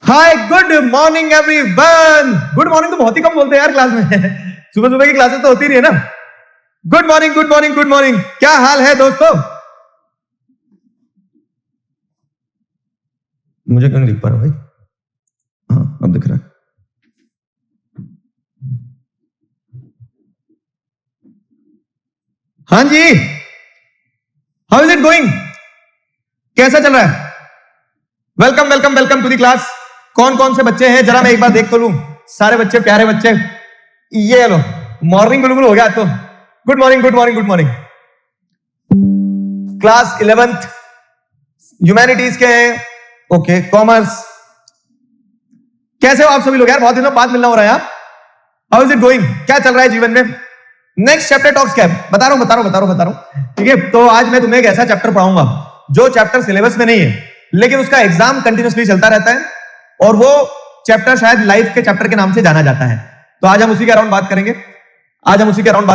Hi good morning everyone. Good morning तो बहुत ही कम बोलते हैं यार क्लास में। सुबह सुबह की क्लासेस तो होती नहीं है ना। Good morning good morning good morning. क्या हाल है दोस्तों? मुझे क्यों नहीं दिख पा रहा भाई? हाँ अब दिख रहा है। हाँ जी, हाउ इज इट गोइंग? कैसा चल रहा है? Welcome welcome welcome to the class. कौन कौन से बच्चे हैं जरा मैं एक बार देख तो लूं। सारे बच्चे, प्यारे बच्चे। ये लो, मॉर्निंग बिल्कुल हो गया तो। Good morning good morning good morning. Class 11th humanities के हैं। Okay, commerce. कैसे हो आप सभी लोग यार? बहुत दिनों बाद मिलना हो रहा है यार। How is it going? क्या चल रहा है जीवन में? नेक्स्ट चैप्टर टॉक्स क्या है? बता रहा हूं। ठीक है, तो आज मैं तुम्हें एक ऐसा चैप्टर पढ़ाऊंगा जो चैप्टर सिलेबस में नहीं है, लेकिन उसका एग्जाम कंटिन्यूसली चलता रहता है और वो चैप्टर शायद लाइफ के चैप्टर के नाम से जाना जाता है। तो आज हम उसी के अराउंड बात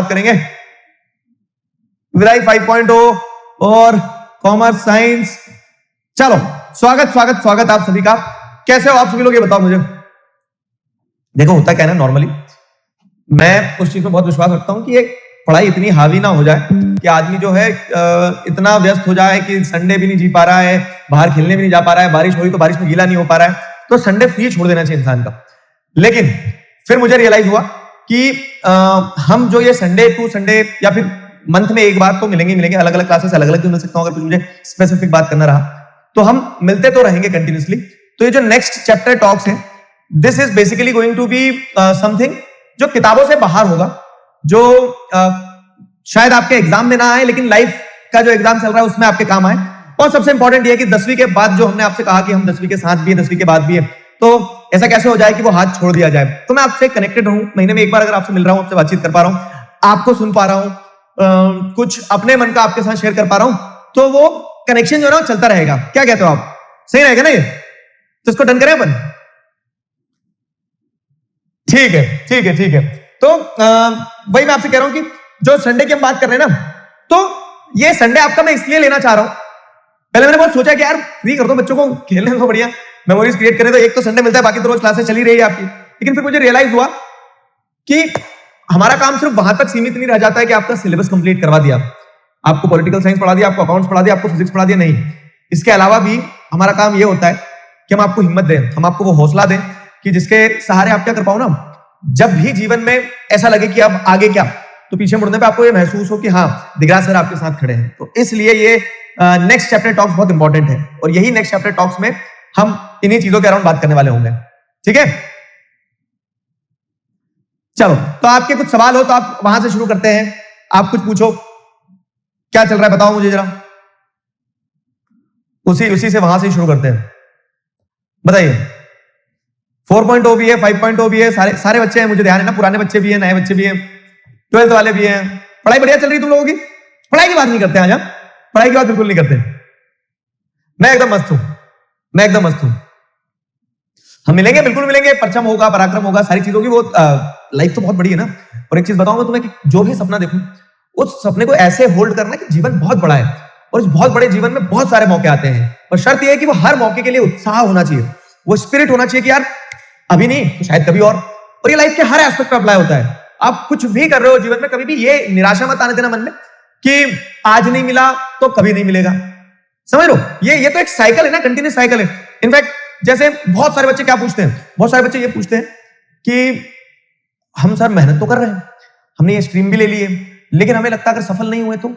करेंगे। विदाई 5.0 और कॉमर्स साइंस। चलो, स्वागत आप सभी का। कैसे हो आप सभी लोग? ये बताओ मुझे। देखो, होता क्या है ना, नॉर्मली मैं उस चीज में बहुत विश्वास रखता हूं कि एक पढ़ाई इतनी हावी ना हो जाए कि आदमी जो है इतना व्यस्त हो जाए कि संडे भी नहीं जी पा रहा है, बाहर खेलने भी नहीं जा पा रहा है, बारिश हो रही तो बारिश में गीला नहीं हो पा रहा है, तो संडे फ्री छोड़ देना चाहिए इंसान का। लेकिन फिर मुझे रियलाइज हुआ कि हम जो ये संडे टू संडे या फिर मंथ में एक बार तो मिलेंगे, अलग अलग क्लासेस अलग अलग भी मिल सकता हूं। अगर कुछ मुझे स्पेसिफिक बात करना रहा तो हम मिलते तो रहेंगे कंटिन्यूसली। तो ये जो नेक्स्ट चैप्टर टॉक्स है, this is basically going to be something जो किताबों से बाहर होगा, जो शायद आपके एग्जाम में ना आए लेकिन लाइफ का जो एग्जाम चल रहा है उसमें आपके काम आए। और सबसे इंपॉर्टेंट ये कि 10वीं के बाद जो हमने आपसे कहा कि हम 10वीं के साथ भी है, 10वीं के बाद भी है, तो ऐसा कैसे हो जाए कि वो हाथ छोड़ दिया जाए। तो मैं आपसे कनेक्टेड रहूं, महीने में एक बार अगर आपसे मिल रहा हूं, आपसे बातचीत कर पा रहा हूं, आपको सुन पा रहा हूं, कुछ अपने मन का आपके साथ शेयर कर पा रहा हूं, तो वो कनेक्शन जो है ना चलता रहेगा। क्या कहते हो आप? सही रहेगा ना ये? तो इसको डन करें अपन? ठीक है। तो वही मैं आपसे कह रहा हूं कि जो संडे की हम बात कर रहे हैं ना, तो ये संडे आपका मैं इसलिए लेना चाह रहा हूं। पहले मैंने बहुत सोचा कि यार फ्री कर दो बच्चों को, खेलने को बढ़िया मेमोरीज क्रिएट करें, तो एक तो संडे मिलता है, बाकी तो रोज क्लासेस चली रही है आपकी। लेकिन फिर मुझे रियलाइज हुआ कि हमारा काम सिर्फ वहां तक सीमित नहीं रह जाता है कि आपका सिलेबस कंप्लीट करवा दिया, आपको पॉलिटिकल साइंस पढ़ा दिया, आपको अकाउंट्स पढ़ा दिया, आपको फिजिक्स पढ़ा दिया। नहीं, इसके अलावा भी हमारा काम यह होता है कि हम आपको हिम्मत दें, हम आपको वो हौसला दें कि जिसके सहारे आप क्या कर पाओ ना, जब भी जीवन में ऐसा लगे कि अब आगे क्या, तो पीछे मुड़ने पे आपको ये महसूस हो कि हाँ, दिगराज सर आपके साथ खड़े हैं। तो इसलिए ये नेक्स्ट चैप्टर टॉक्स बहुत इंपॉर्टेंट है और यही नेक्स्ट चैप्टर टॉक्स में हम इन्हीं चीजों के अराउंड बात करने वाले होंगे। ठीक है, चलो, तो आपके कुछ सवाल हो तो आप वहां से शुरू करते हैं। आप कुछ पूछो, क्या चल रहा है बताओ मुझे जरा। उसी से वहां से शुरू करते हैं। बताइए। 4.0 भी है, 5.0 भी है, सारे बच्चे हैं, मुझे ध्यान है ना, पुराने बच्चे भी हैं, नए बच्चे भी हैं, 12th वाले भी हैं। पढ़ाई बढ़िया चल रही तुम लोगों की? पढ़ाई की बात नहीं करते आज हम, पढ़ाई की बात बिल्कुल नहीं करते। मैं एकदम मस्त हूं। हम मिलेंगे, बिल्कुल मिलेंगे, परचम होगा, पराक्रम होगा, सारी चीजों की। वो लाइफ तो बहुत बड़ी है ना। और एक चीज बताऊंगा तुम्हें कि जो भी सपना देखूं, उस सपने को ऐसे होल्ड करना कि जीवन बहुत बड़ा है और इस बहुत बड़े जीवन में बहुत सारे मौके आते हैं, और शर्त यह है कि वो हर मौके के लिए उत्साह होना चाहिए, वो स्पिरिट होना चाहिए कि यार अभी नहीं तो शायद कभी और ये लाइफ के हर एस्पेक्ट पे अप्लाई होता है। आप कुछ भी कर रहे हो जीवन में, कभी भी ये निराशा मत आने देना मन में कि आज नहीं मिला तो कभी नहीं मिलेगा। समझ लो, ये तो एक साइकिल है ना, कंटिन्यूस साइकिल है। इनफैक्ट जैसे बहुत सारे बच्चे क्या पूछते हैं, बहुत सारे बच्चे ये पूछते हैं कि हम सर मेहनत तो कर रहे हैं, हमने ये स्ट्रीम भी ले ली है, लेकिन हमें लगता है अगर सफल नहीं हुए तो,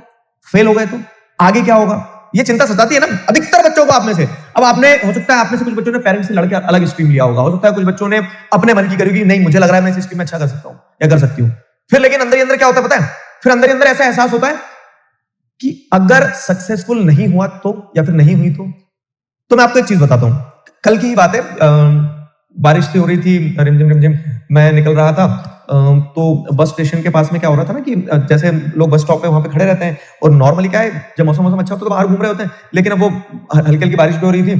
फेल हो गए तो आगे क्या होगा। ये चिंता सताती है ना अधिकतर बच्चों को आप में से। अब आपने, हो सकता है आप में से कुछ बच्चों ने पेरेंट्स से लड़के अलग स्ट्रीम लिया होगा, हो सकता है कुछ बच्चों ने अपने मन की करी, नहीं मुझे लग रहा है मैं इस स्ट्रीम में अच्छा कर सकता हूं या कर सकती हूं। फिर लेकिन अंदर ही अंदर क्या होता है पता है? फिर अंदर ही अंदर ऐसा एहसास होता है कि अगर सक्सेसफुल नहीं हुआ तो, या फिर नहीं हुई तो मैं आपको एक चीज बताता हूं। कल की ही बात है, बारिश हो रही थी, रिमझिम, मैं निकल रहा था, तो बस स्टेशन के पास में क्या हो रहा था ना कि जैसे लोग बस स्टॉप पे वहां पे खड़े रहते हैं, और नॉर्मली क्या है, जब मौसम अच्छा होता है तो बाहर घूम रहे होते हैं, लेकिन अब वो हल्की हल्की बारिश भी हो रही थी,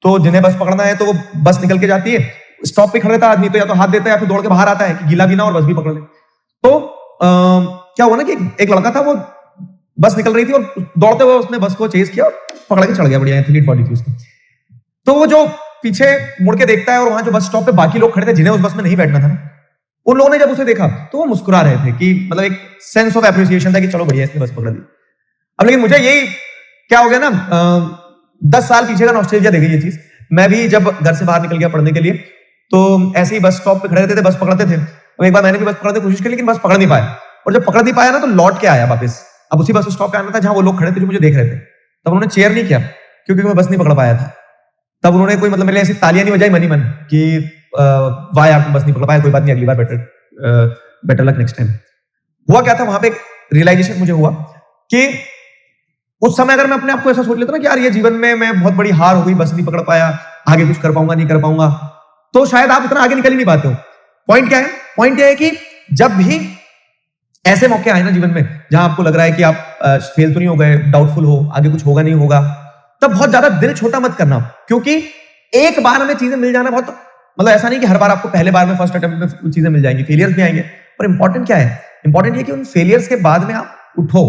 तो जिन्हें बस पकड़ना है तो वो बस निकल के जाती है, स्टॉप पे खड़े रहता आदमी तो या तो हाथ देता है या फिर दौड़ के बाहर आता है कि गीला भी ना और बस भी पकड़ ले। तो क्या हुआ ना कि एक लड़का था, वो बस निकल रही थी और दौड़ते हुए उसने बस को चेज किया और पकड़ के चढ़ गया, बढ़िया एथलीट बॉडी थी उसकी। तो वो जो पीछे मुड़ के देखता है और वहां जो बस स्टॉप पे बाकी लोग खड़े थे जिन्हें उस बस में नहीं बैठना था ना, उन लोगों ने जब उसे देखा तो वो मुस्कुरा रहे थे कि मतलब एक सेंस ऑफ एप्रिसिएशन था कि चलो बढ़िया इसने बस पकड़ ली। अब लेकिन मुझे यही क्या हो गया ना, 10 साल पीछे का नॉस्टैल्जिया दे गई ये चीज। मैं भी जब घर से बाहर निकल गया पढ़ने के लिए तो ऐसे ही बस स्टॉप पे खड़े रहते थे, बस पकड़ते थे। अब एक बार मैंने भी बस पकड़ने की कोशिश की लेकिन बस पकड़ नहीं पाया, और जब पकड़ नहीं पाया ना तो लौट के आया वापस। अब उसी बस स्टॉप पे आना था जहां वो लोग खड़े थे जो मुझे देख रहे थे। तब उन्होंने चेयर नहीं किया क्योंकि मैं बस नहीं पकड़ पाया था। तब उन्होंने कोई मतलब मेरे ऐसी तालियां नहीं बजाई मन ही मन कि वाह यार तुम बस नहीं पकड़ पाया, कोई बात नहीं, अगली बार बेटर लक नेक्स्ट टाइम। हुआ क्या था वहां पे, एक रियलाइजेशन मुझे हुआ कि उस समय अगर मैं अपने आप को ऐसा सोच लेता ना कि यार ये जीवन में मैं बहुत बड़ी हार हो गई, बस नहीं पकड़ पाया, आगे कुछ कर पाऊंगा नहीं कर पाऊंगा, तो शायद आप इतना आगे निकल ही नहीं पाते हो। पॉइंट क्या है? पॉइंट यह है कि जब भी ऐसे मौके आए ना जीवन में जहां आपको लग रहा है कि आप फेल तो नहीं हो गए, डाउटफुल हो, आगे कुछ होगा नहीं होगा, तब बहुत ज्यादा दिल छोटा मत करना, क्योंकि एक बार में चीजें मिल जाना बहुत मतलब ऐसा नहीं कि हर बार आपको पहले बार में फर्स्ट अटेम्प्ट में चीजें मिल जाएंगी, फेलियर्स भी आएंगे। पर इंपॉर्टेंट क्या है? इंपॉर्टेंट ये कि उन फेलियर्स के बाद में आप उठो।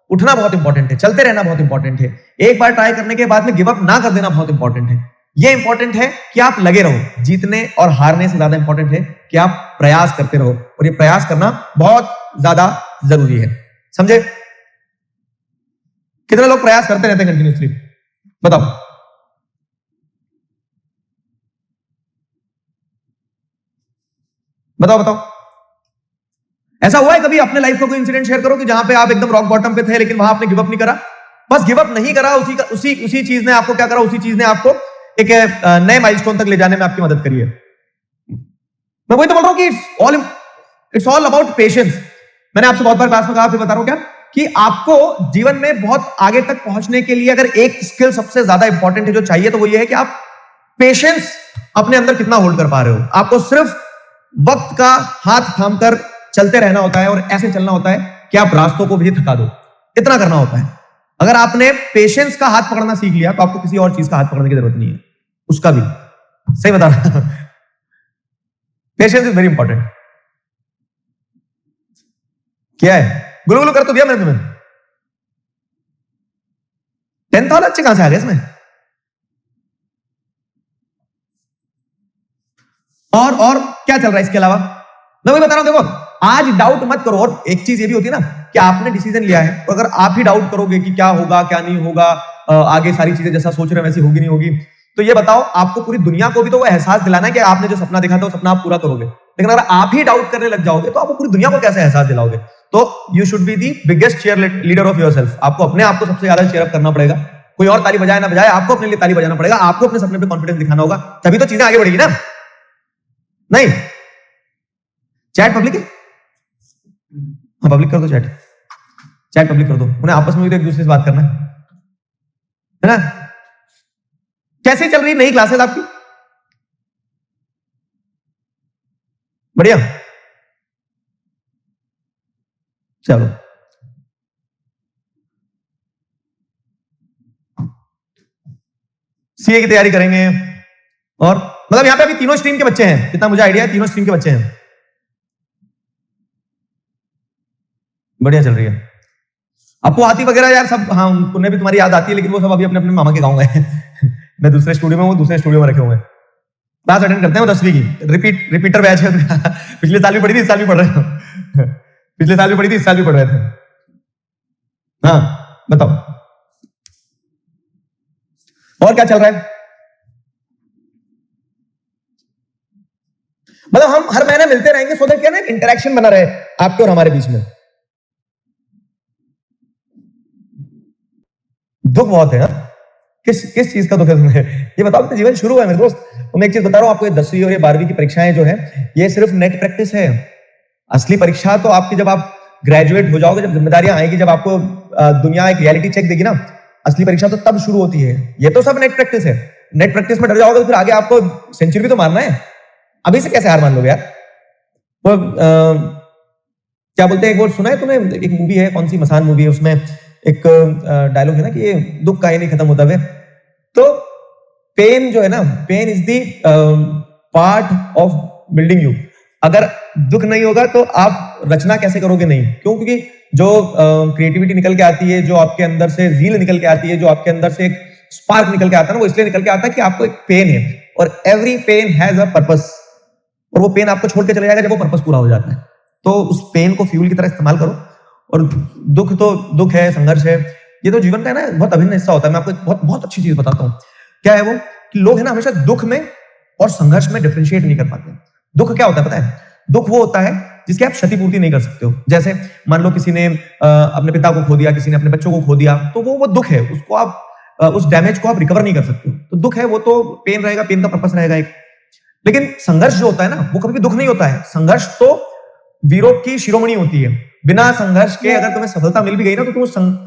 उठना बहुत इंपॉर्टेंट है, चलते रहना बहुत इंपॉर्टेंट है, एक बार ट्राई करने के बाद में गिव अप ना कर देना बहुत इंपॉर्टेंट है। ये इंपॉर्टेंट है कि आप लगे रहो। जीतने और हारने से ज्यादा इंपॉर्टेंट है कि आप प्रयास करते रहो, और ये प्रयास करना बहुत ज्यादा जरूरी है। समझे? कितने लोग प्रयास करते रहते हैं कंटिन्यूसली? बताओ। बताओ बताओ, ऐसा हुआ है कभी? अपने लाइफ का कोई इंसिडेंट शेयर करो कि जहां पे आप एकदम रॉक बॉटम पे थे लेकिन वहां आपने गिव अप नहीं करा। बस गिव अप नहीं करा, उसी चीज ने आपको क्या करा? उसी चीज ने आपको एक नए माइलस्टोन तक ले जाने में आपकी मदद करी है। मैं वही तो बोल रहा हूं कि इट्स ऑल अबाउट पेशेंस। मैंने आपसे बहुत बार क्लास में कहा, फिर बता रहा हूं क्या, कि आपको जीवन में बहुत आगे तक पहुंचने के लिए अगर एक स्किल सबसे ज्यादा इंपॉर्टेंट है जो चाहिए, तो वो ये है कि आप पेशेंस अपने अंदर कितना होल्ड कर पा रहे हो। आपको सिर्फ वक्त का हाथ थामकर चलते रहना होता है, और ऐसे चलना होता है कि आप रास्तों को भी थका दो, इतना करना होता है। अगर आपने पेशेंस का हाथ पकड़ना सीख लिया तो आपको किसी और चीज का हाथ पकड़ने की जरूरत नहीं है, उसका भी। सही बता रहा। Patience is very important. क्या है? गुलू गुलू कर तो दिया मैंने तुम्हें। 10,000 अच्छे कहां से आ गए इसमें? और क्या चल रहा है इसके अलावा? मैं वही बता रहा हूं, देखो आज डाउट मत करो। और एक चीज ये भी होती है ना कि आपने डिसीजन लिया है, तो अगर आप ही डाउट करोगे कि क्या होगा क्या नहीं होगा, आगे सारी चीजें जैसा सोच रहे हैं वैसी होगी नहीं होगी, तो ये बताओ आपको पूरी दुनिया को भी तो वो एहसास दिलाना है कि आपने जो सपना देखा था वो सपना आप पूरा करोगे। लेकिन अगर आप ही डाउट करने लग जाओगे तो आप पूरी दुनिया को कैसे एहसास दिलाओगे? तो you should be the biggest cheerleader of yourself. आपको अपने आप को सबसे ज्यादा चीयर अप करना पड़ेगा। कोई और ताली बजाए ना बजाए, आपको अपने लिए ताली बजाना पड़ेगा। आपको अपने सपने पे कॉन्फिडेंस दिखाना होगा, तभी तो चीजें आगे बढ़ेगी ना। नहीं, चैट पब्लिक है? हाँ पब्लिक कर दो, चैट पब्लिक कर दो। उन्हें आपस में भी तो एक दूसरे से बात करना है ना। कैसे चल रही नई क्लासेस आपकी? बढ़िया, चलो। सीए की तैयारी करेंगे, और मतलब यहां पे अभी तीनों स्ट्रीम के बच्चे हैं, जितना मुझे आइडिया है तीनों स्ट्रीम के बच्चे हैं। बढ़िया चल रही है। आपको आती वगैरह यार सब? हाँ, उन्हें भी तुम्हारी याद आती है, लेकिन वो सब अभी अपने अपने मामा के गाँव गए। मैं दूसरे स्टूडियो में हूँ, दूसरे स्टूडियो में रखे हुए हैं। क्लास अटेंड करते हैं वो 10वीं की, रिपीटर बैच है। पिछले साल भी पढ़ी थी, इस साल भी पढ़ रहे हो। पिछले साल भी पढ़ी थी, इस साल भी पढ़ रहे थे। हाँ बताओ, और क्या चल रहा है? मतलब हम हर महीने मिलते रहेंगे, सो दैट क्या ना इंटरेक्शन बना रहे आपके और हमारे बीच में। दुख बहुत है। किस चीज का दुख है तुम्हें? ये बताओ, अपने जीवन शुरू हुआ है मेरे दोस्त। मैं एक चीज बता रहा हूं आपको, ये 10वीं और ये 12वीं की परीक्षाएं जो है, ये सिर्फ नेट प्रैक्टिस है। असली परीक्षा तो आपकी जब आप ग्रेजुएट हो जाओगे, जब जिम्मेदारियां आएगी, जब आपको दुनिया एक रियलिटी चेक देगी ना, असली परीक्षा तो तब शुरू होती है। ये तो सब नेट प्रैक्टिस है। नेट प्रैक्टिस में डर जाओगे तो फिर आगे आपको सेंचुरी भी तो मारना है। अभी से कैसे हार मान लोगे यार? वो क्या बोलते हैं, एक वो सुना है तूने, एक मूवी है, कौन सी मसान मूवी है, उसमें एक डायलॉग है ना कि ये दुख का ही नहीं खत्म होता है। तो पेन जो है ना, pain is the part of building you. अगर दुख नहीं होगा तो आप रचना कैसे करोगे? नहीं, क्यों? क्योंकि जो क्रिएटिविटी निकल के आती है, जो आपके अंदर से रील निकल के आती है, जो आपके अंदर से एक स्पार्क निकल के आता है ना, वो इसलिए निकल के आता है कि आपको एक पेन है और every pain has a purpose, और वो पेन आपको छोड़ के चले जाएगा जब वो पर्पस पूरा हो जाता है। तो उस पेन को फ्यूल की तरह इस्तेमाल करो। और दुख तो दुख है, संघर्ष है, ये तो जीवन का ना बहुत अभिन्न हिस्सा होता है। मैं आपको एक बहुत बहुत अच्छी चीज बताता हूँ। क्या है वो कि लोग है ना हमेशा दुख में और संघर्ष में डिफरेंशिएट नहीं कर पाते। दुख क्या होता है पता है? दुख वो होता है जिसकी आप क्षतिपूर्ति नहीं कर सकते हो। जैसे मान लो किसी ने अपने पिता को खो दिया, किसी ने अपने बच्चों को खो दिया, तो वो दुख है, उसको आप उस डैमेज को आप रिकवर नहीं कर सकते हो। तो दुख है, वो तो पेन रहेगा, पेन का पर्पस रहेगा एक। लेकिन संघर्ष जो होता है ना, वो कभी भी दुख नहीं होता है। संघर्ष तो वीरों की शिरोमणि होती है। बिना संघर्ष के अगर तुम्हें सफलता मिल भी गई ना, तो तुम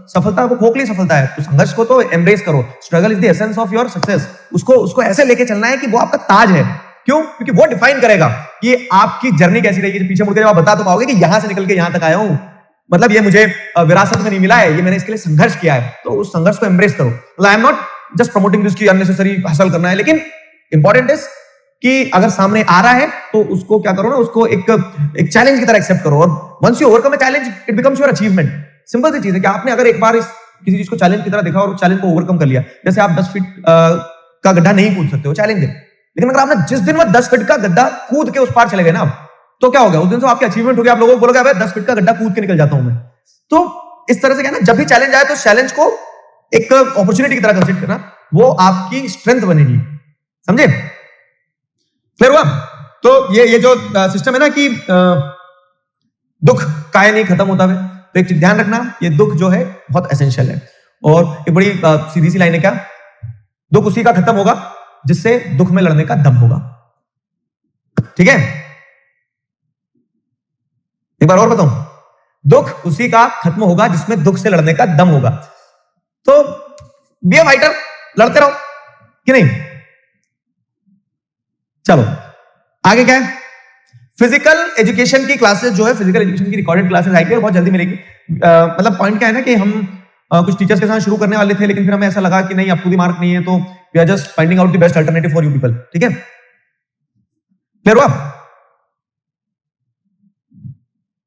सफलता वो खोखली सफलता है। तो संघर्ष को तो एम्ब्रेस करो। Struggle is the essence of your success. उसको ऐसे लेके चलना है कि वो आपका ताज है। क्यों? क्योंकि वो डिफाइन करेगा कि आपकी जर्नी कैसी रहेगी। पीछे मुड़ के जब आप बता तो पाओगे कि यहां से निकल के यहां तक आया हूं, मतलब ये मुझे विरासत में नहीं मिला है, ये मैंने इसके लिए संघर्ष किया है। तो उस संघर्ष को एम्ब्रेस करो। I am not just promoting this की अननेसेसरी हासिल करना है, लेकिन इंपॉर्टेंट इज कि अगर सामने आ रहा है तो उसको क्या करो ना, उसको एक चैलेंज की तरह एक्सेप्ट करो। और once you overcome a challenge, it becomes your achievement. Simple सी चीज है कि आपने अगर एक बार किसी चीज को चैलेंज की तरह देखा और चैलेंज को ओवरकम कर लिया। जैसे आप 10 फीट का गड्ढा नहीं कूद सकते हो, चैलेंज है। लेकिन अगर आपने जिस दिन में 10 फीट का गड्ढा कूद के उस पार चले गए ना, तो क्या हो गया? उस दिन तो आपकी अचीवमेंट हो गया। आप लोगों को बोलोगे अबे 10 फीट का गड्ढा कूद के निकल जाता हूं मैं। तो इस तरह से क्या ना, जब भी चैलेंज आए तो चैलेंज को एक अपॉर्चुनिटी की तरह कंसीडर करना, वो आपकी स्ट्रेंथ बनेगी। समझे? क्लियर हुआ? तो ये जो सिस्टम है ना कि दुख काहे नहीं खत्म होता है, तो एक चीज ध्यान रखना, ये दुख जो है बहुत एसेंशियल है। और एक बड़ी सीधी सी लाइन है, क्या? दुख उसी का खत्म होगा जिससे दुख में लड़ने का दम होगा। ठीक है? एक बार और बताऊं, दुख उसी का खत्म होगा जिसमें दुख से लड़ने का दम होगा। तो बी ए फाइटर, लड़ते रहो कि नहीं। चलो आगे क्या है? फिजिकल एजुकेशन की क्लासेस जो है, फिजिकल एजुकेशन की रिकॉर्डेड क्लासेस आएगी और बहुत जल्दी मिलेगी। मतलब पॉइंट क्या है ना कि हम कुछ टीचर्स के साथ शुरू करने वाले थे, लेकिन फिर हमें ऐसा लगा कि नहीं, अब खुद ही मार्क नहीं है, तो we are just finding out the best alternative for you people. ठीक है? क्लियर हुआ?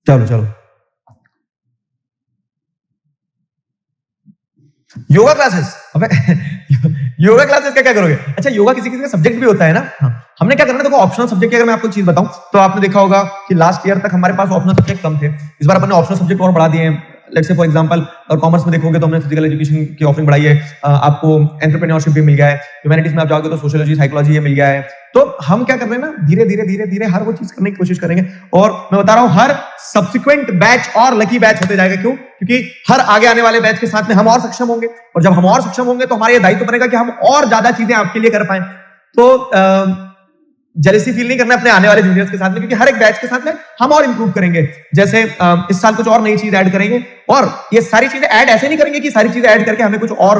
चलो चलो, योगा क्लासेस। अबे योगा क्लासेस क्या क्या करोगे? अच्छा, योगा किसी किसी का सब्जेक्ट भी होता है ना। हाँ, हमने क्या करना है, देखो ऑप्शनल सब्जेक्ट की अगर मैं आपको चीज बताऊं, तो आपने देखा होगा कि लास्ट ईयर तक हमारे पास ऑप्शनल सब्जेक्ट कम थे। इस बार अपन ने ऑप्शनल सब्जेक्ट और बढ़ा दिए हैं। लेट्स से फॉर एग्जांपल, और कॉमर्स में देखोगे तो हमने फिजिकल एजुकेशन की ऑफरिंग बढ़ाई है। आपको एंटरप्रेन्योरशिप भी मिल गया है। ह्यूमैनिटीज में आप जाओगे तो सोशियोलॉजी, साइकोलॉजी ये मिल गया है। तो हम क्या कर रहे हैं ना, धीरे धीरे धीरे धीरे हर वो चीज करने की कोशिश करेंगे। और मैं बता रहा हूं, हर सब्सिक्वेंट बैच और लकी बैच होते जाएगा। क्यों? क्योंकि हर आगे आने वाले बैच के साथ में हम और सक्षम होंगे, और जब हम और सक्षम होंगे तो हमारा ये दायित्व बनेगा कि हम और ज्यादा चीजें आपके लिए कर पाए। तो जेलसी फील नहीं करना अपने आने वाले जूनियर्स के साथ में, क्योंकि हर एक बैच के साथ में हम और इंप्रूव करेंगे। जैसे इस साल कुछ और नई चीज ऐड करेंगे, और ये सारी चीजें ऐड ऐसे नहीं करेंगे कि सारी चीजें ऐड करके हमें कुछ और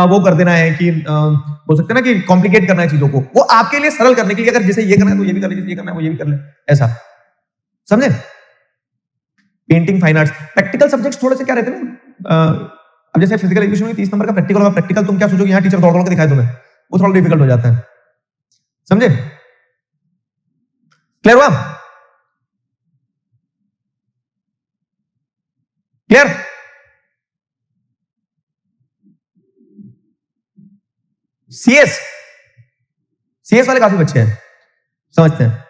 वो कर देना है कि बोल सकते हैं ना कि कॉम्प्लिकेट करना है चीजों को। वो आपके लिए सरल करने के लिए, अगर जैसे ये करना है तो ये भी कर ले, जैसे ये करना है वो ये भी कर ले, ऐसा। समझे? Painting, fine arts, practical subjects थोड़े से क्या रहते हैं ना, अब जैसे फिजिकल एजुकेशन में 30 नंबर का प्रैक्टिकल होगा। प्रैक्टिकल तुम क्या सोचोगे यहाँ टीचर दौड़ दौड़ के दिखाए तुम्हें, वो थोड़ा डिफिकल्ट हो जाता है। समझे? क्लियर हुआ? क्लियर? सीएस, सीएस वाले काफी बच्चे हैं, समझते हैं।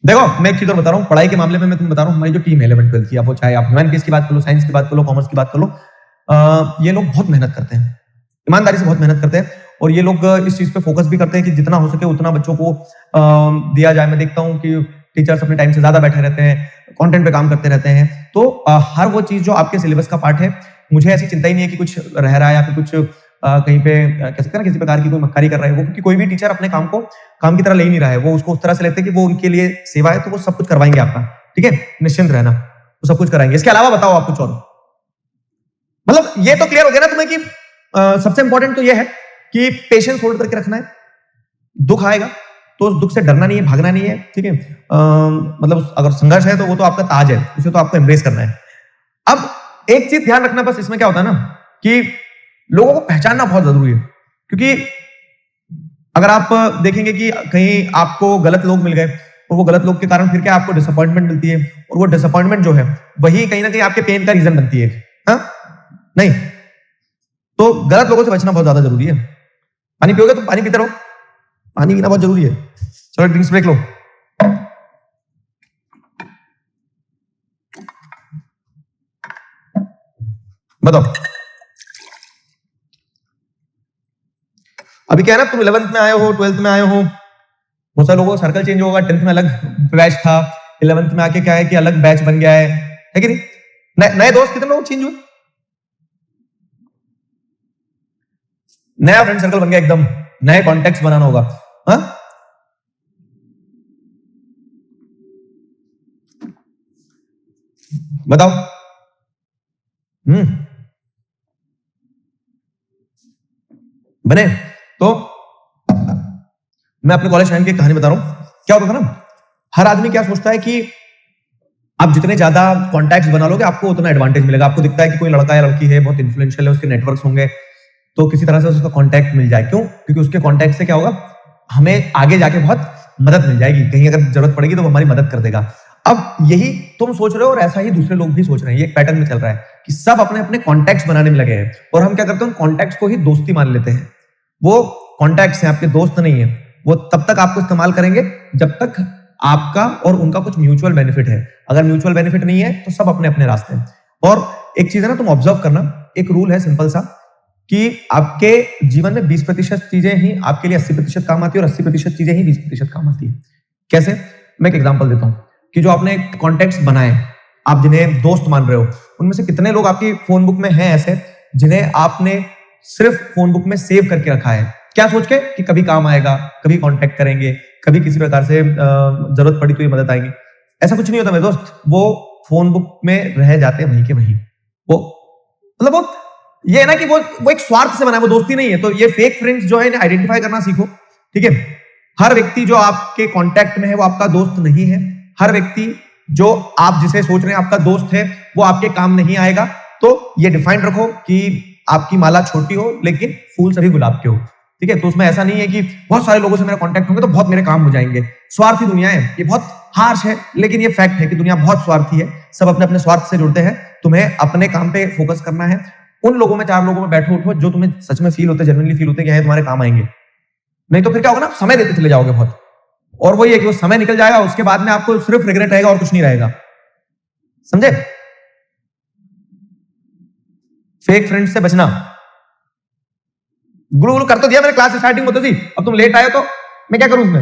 देखो मैं एक चीज और बता रहा हूं, पढ़ाई के मामले में मैं तुम्हें बता रहा हूं, हमारी जो टीम है 11 12 की, आप वो चाहे आप ह्यूमैनिटीज की बात कर लो, साइंस की बात कर लो, कॉमर्स की बात कर लो, ये लोग बहुत मेहनत करते हैं, ईमानदारी से बहुत मेहनत करते हैं। और ये लोग इस चीज पे फोकस भी करते हैं कि जितना हो सके उतना बच्चों को दिया जाए। मैं देखता हूं कि टीचर्स अपने टाइम से ज्यादा बैठे रहते हैं, कंटेंट पे काम करते रहते हैं। तो हर वो चीज जो आपके सिलेबस का पार्ट है, मुझे ऐसी चिंता ही नहीं है कि कुछ रह रहा है या फिर कुछ कहीं पे कह सकते हैं ना किसी प्रकार की कोई मक्कारी कर रहा है वो, क्योंकि कोई भी टीचर अपने काम को काम की तरह ले ही नहीं रहा है। वो उसको उस तरह से लेते हैं कि वो उनके लिए सेवा है, तो वो सब कुछ करवाएंगे आपका। ठीक है? निश्चिंत रहना, वो सब कुछ कराएंगे। इसके अलावा बताओ आप कुछ और। मतलब ये तो क्लियर हो गया ना तुम्हें कि सबसे इंपॉर्टेंट तो ये है कि पेशेंस होल्ड करके रखना है। दुख आएगा तो उस दुख से डरना नहीं है, भागना नहीं है। ठीक है? मतलब अगर संघर्ष है तो वो तो आपका ताज है, उसे तो आपको एम्ब्रेस करना है। अब एक चीज ध्यान रखना, बस इसमें क्या होता है ना कि लोगों को पहचानना बहुत जरूरी है। क्योंकि अगर आप देखेंगे कि कहीं आपको गलत लोग मिल गए और वो गलत लोग के कारण फिर क्या आपको डिसअपॉइंटमेंट मिलती है, और वो डिसअपॉइंटमेंट जो है वही कहीं ना कहीं आपके पेन का रीजन बनती है। हाँ? नहीं, तो गलत लोगों से बचना बहुत ज्यादा जरूरी है। पानी पियोगे तो पानी पीते रहो, पानी पीना बहुत जरूरी है। चलो ड्रिंक्स ब्रेक लो। बताओ, अभी क्या है ना, तुम 11th में आए हो, 12th में आए हो, बहुत सारे लोगों का सर्कल चेंज होगा। 10th में अलग बैच था, 11th में आके क्या है कि अलग बैच बन गया है कि नहीं? नए दोस्त कितने लोग चेंज हुए, नया फ्रेंड सर्कल बन गया, एकदम नए कॉन्टेक्ट बनाना होगा। हाँ, बताओ। बने तो मैं अपने कॉलेज टाइम की कहानी बता रहा हूं। क्या होता था ना, हर आदमी क्या सोचता है कि आप जितने ज्यादा कॉन्टैक्ट्स बना लोगे आपको उतना एडवांटेज मिलेगा। आपको दिखता है कि कोई लड़का या लड़की है, बहुत इन्फ्लुएंशियल है, उसके नेटवर्क्स होंगे, तो किसी तरह से उसका कॉन्टैक्ट मिल जाए। क्यों? क्योंकि उसके कॉन्टैक्ट से क्या होगा, हमें आगे जाके बहुत मदद मिल जाएगी, कहीं अगर जरूरत पड़ेगी तो वो हमारी मदद कर देगा। अब यही तुम सोच रहे हो और ऐसा ही दूसरे लोग भी सोच रहे हैं। ये एक पैटर्न में चल रहा है कि सब अपने अपने कॉन्टैक्ट्स बनाने में लगे हैं, और हम क्या करते हैं, उन कॉन्टैक्ट्स को ही दोस्ती मान लेते हैं। वो कॉन्टैक्ट्स हैं, आपके दोस्त नहीं है। वो तब तक आपको इस्तेमाल करेंगे जब तक आपका और उनका कुछ म्यूचुअल बेनिफिट है। अगर म्यूचुअल बेनिफिट नहीं है तो सब अपने अपने रास्ते हैं। और एक चीज है ना, तुम ऑब्जर्व करना, एक रूल है सिंपल सा, कि आपके जीवन में 20% चीजें ही आपके लिए 80% काम आती है, और 80% चीजें ही 20% काम आती है। कैसे? मैं एक एग्जांपल देता हूं कि जो आपने कॉन्टेक्ट्स बनाए, आप जिन्हें दोस्त मान रहे हो, उनमें से कितने लोग आपकी फोन बुक में हैं ऐसे जिन्हें आपने सिर्फ फोन बुक में सेव करके रखा है, क्या सोच के कि कभी काम आएगा, कभी कांटेक्ट करेंगे, कभी किसी प्रकार से जरूरत पड़ी तो ये मदद आएगी। ऐसा कुछ नहीं होता मेरे दोस्त, वो फोन बुक में रह जाते हैं वहीं के वहीं। वो मतलब वो ये है ना कि वो एक स्वार्थ से बना है, वो दोस्ती नहीं है। तो ये फेक फ्रेंड्स जो है इन्हें आइडेंटिफाई करना सीखो, ठीक है? हर व्यक्ति जो आपके कांटेक्ट में है वो आपका दोस्त नहीं है। हर व्यक्ति जो आप जिसे सोच रहे हैं आपका दोस्त है वो आपके काम नहीं आएगा। तो ये डिफाइन रखो कि आपकी माला छोटी हो लेकिन फूल सभी गुलाब के हो, ठीक है? तो उसमें ऐसा नहीं है कि बहुत सारे लोगों से मेरा कांटेक्ट होंगे तो बहुत मेरे काम हो जाएंगे। स्वार्थी दुनिया है, ये बहुत हार्श है लेकिन ये फैक्ट है कि दुनिया बहुत स्वार्थी है। सब अपने अपने स्वार्थ से जुड़ते हैं। तुम्हें अपने काम पे फोकस करना है। उन लोगों में, 4 लोगों में बैठो उठो जो तुम्हें सच में फील होते, जेन्युइनली फील होते कि तुम्हारे काम आएंगे। नहीं तो फिर क्या होगा ना, समय देते चले जाओगे बहुत, और वही है कि वो समय निकल जाएगा, उसके बाद में आपको सिर्फ रिग्रेट रहेगा और कुछ नहीं रहेगा। समझे? फेक फ्रेंड से बचना। गुरु गुरु कर तो दिया मैंने, क्लास स्टार्टिंग होती थी, अब तुम लेट आए तो मैं क्या करूं उसमें?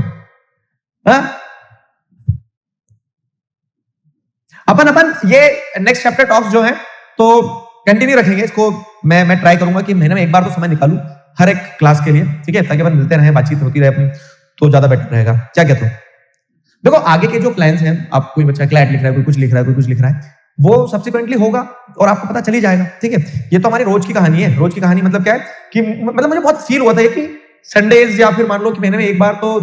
अपन ये नेक्स्ट चैप्टर टॉक्स जो है तो कंटिन्यू रखेंगे इसको। मैं ट्राई करूंगा कि महीने में एक बार तो समय निकालूं हर एक क्लास के लिए, ठीक है? ताकि अपन मिलते रहे, बातचीत होती रहे अपनी, तो ज्यादा बेटर रहेगा। क्या कहते हो? देखो आगे के जो प्लान्स हैं, आप कोई बच्चा क्लैट लिख रहा है, कोई कुछ लिख रहा है, कोई कुछ लिख रहा है, वो सब्सिक्वेंटली होगा और आपको पता चल ही जाएगा, ठीक है? ये तो हमारी रोज की कहानी है। रोज की कहानी मतलब क्या है कि मतलब मुझे बहुत फील हुआ था कि संडेज या फिर मान लो कि महीने में एक बार तो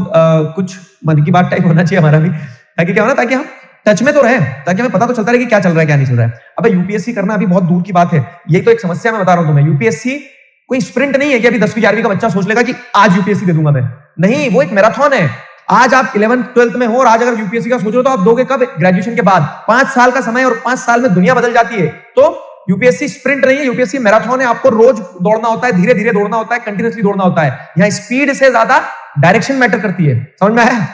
कुछ मन की बात टाइप होना चाहिए हमारा भी, ताकि क्या हो ना, ताकि हम टच में तो रहे, ताकि हमें पता तो चलता रहे कि क्या चल रहा है क्या नहीं चल रहा है। अब यूपीएससी करना अभी बहुत दूर की बात है, यही तो एक समस्या मैं बता रहा हूं तुम्हें। यूपीएससी कोई स्प्रिंट नहीं है कि अभी 10वीं 11वीं का बच्चा सोच लेगा कि आज यूपीएससी दे दूंगा मैं। नहीं, वो एक मैराथन है। आज आप 11th 12th में हो और आज अगर यूपीएससी का सोच रहे हो तो आप दोगे कब? ग्रेजुएशन के बाद। 5 साल का समय, और 5 साल में दुनिया बदल जाती है। तो यूपीएससी स्प्रिंट नहीं है, यूपीएससी मैराथन है। आपको रोज दौड़ना होता है, धीरे धीरे दौड़ना होता है, कंटिन्यूअसली दौड़ना होता है। यहां स्पीड से ज्यादा डायरेक्शन मैटर करती है। समझ में आया?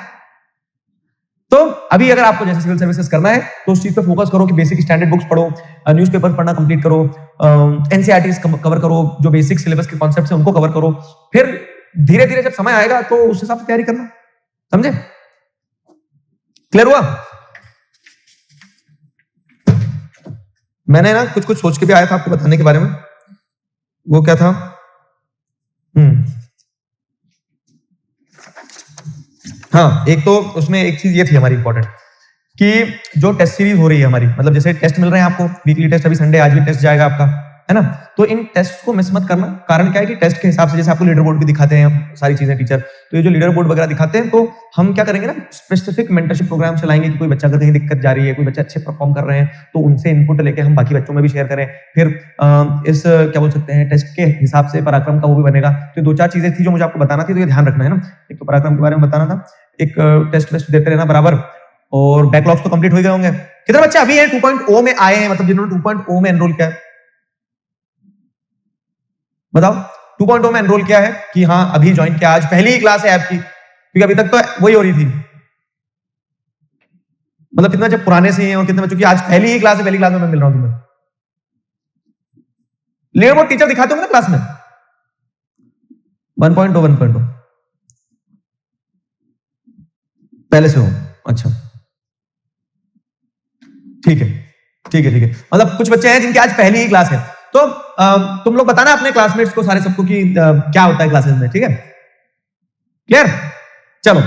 तो अभी अगर आपको जैसे सिविल सर्विसेज करना है तो उस चीज पे फोकस करो कि बेसिक स्टैंडर्ड बुक्स पढ़ो, न्यूज़पेपर पढ़ना कंप्लीट करो, एनसीईआरटीज कवर करो, जो बेसिक सिलेबस के कॉन्सेप्ट्स हैं उनको कवर करो। फिर धीरे धीरे जब समय आएगा तो उस हिसाब से तैयारी करना। समझे? क्लियर हुआ? मैंने ना कुछ कुछ सोच के भी आया था आपको बताने के बारे में। वो क्या था? हाँ, एक तो उसमें एक चीज ये थी हमारी इंपॉर्टेंट कि जो टेस्ट सीरीज हो रही है हमारी, मतलब जैसे टेस्ट मिल रहे हैं आपको, वीकली टेस्ट, अभी संडे आज भी टेस्ट जाएगा आपका, है ना? तो इन टेस्ट को मिस मत करना। कारण क्या है कि टेस्ट के हिसाब से जैसे आपको लीडर बोर्ड भी दिखाते हैं सारी चीजें टीचर, तो ये जो लीडर बोर्ड वगैरह दिखाते हैं, तो हम क्या करेंगे ना, स्पेसिफिक मेंटरशिप प्रोग्राम चलाएंगे कि कोई बच्चा अगर कहीं दिक्कत जा रही है, कोई बच्चा अच्छे परफॉर्म कर रहे हैं, तो उनसे इनपुट लेके हम बाकी बच्चों में भी शेयर करें। फिर इस क्या बोल सकते हैं, टेस्ट के हिसाब से पराक्रम का वो भी बनेगा। तो 2-4 चीजें थी जो मुझे आपको बताना थी, तो ये ध्यान रखना है ना। एक तो पराक्रम के बारे में बताना था, एक टेस्ट देते रहना बराबर, और बैकलॉग्स तो कंप्लीट हो गए होंगे। कितने बच्चे अभी हैं 2.0 में आए हैं, मतलब जिन्होंने 2.0 में एनरोल किया है? बताओ 2.0 में एनरोल किया है कि हाँ अभी ज्वाइन किया, आज पहली ही क्लास है आपकी, क्योंकि अभी तक तो वही हो रही थी। मतलब कितना जब पुराने से हैं और कितने बच्चों की आज पहली ही क्लास है, पहली क्लास में मैं मिल रहा हूं तुम्हें। लीडर बोर्ड टीचर दिखाते होंगे ना क्लास में 1.0 1.0 पहले से हो। अच्छा ठीक है ठीक है ठीक है। मतलब कुछ बच्चे हैं जिनकी आज पहली ही क्लास है, तो तुम लोग बताना अपने क्लासमेट्स को सारे सबको कि क्या होता है क्लासेस में, ठीक है? क्लियर? चलो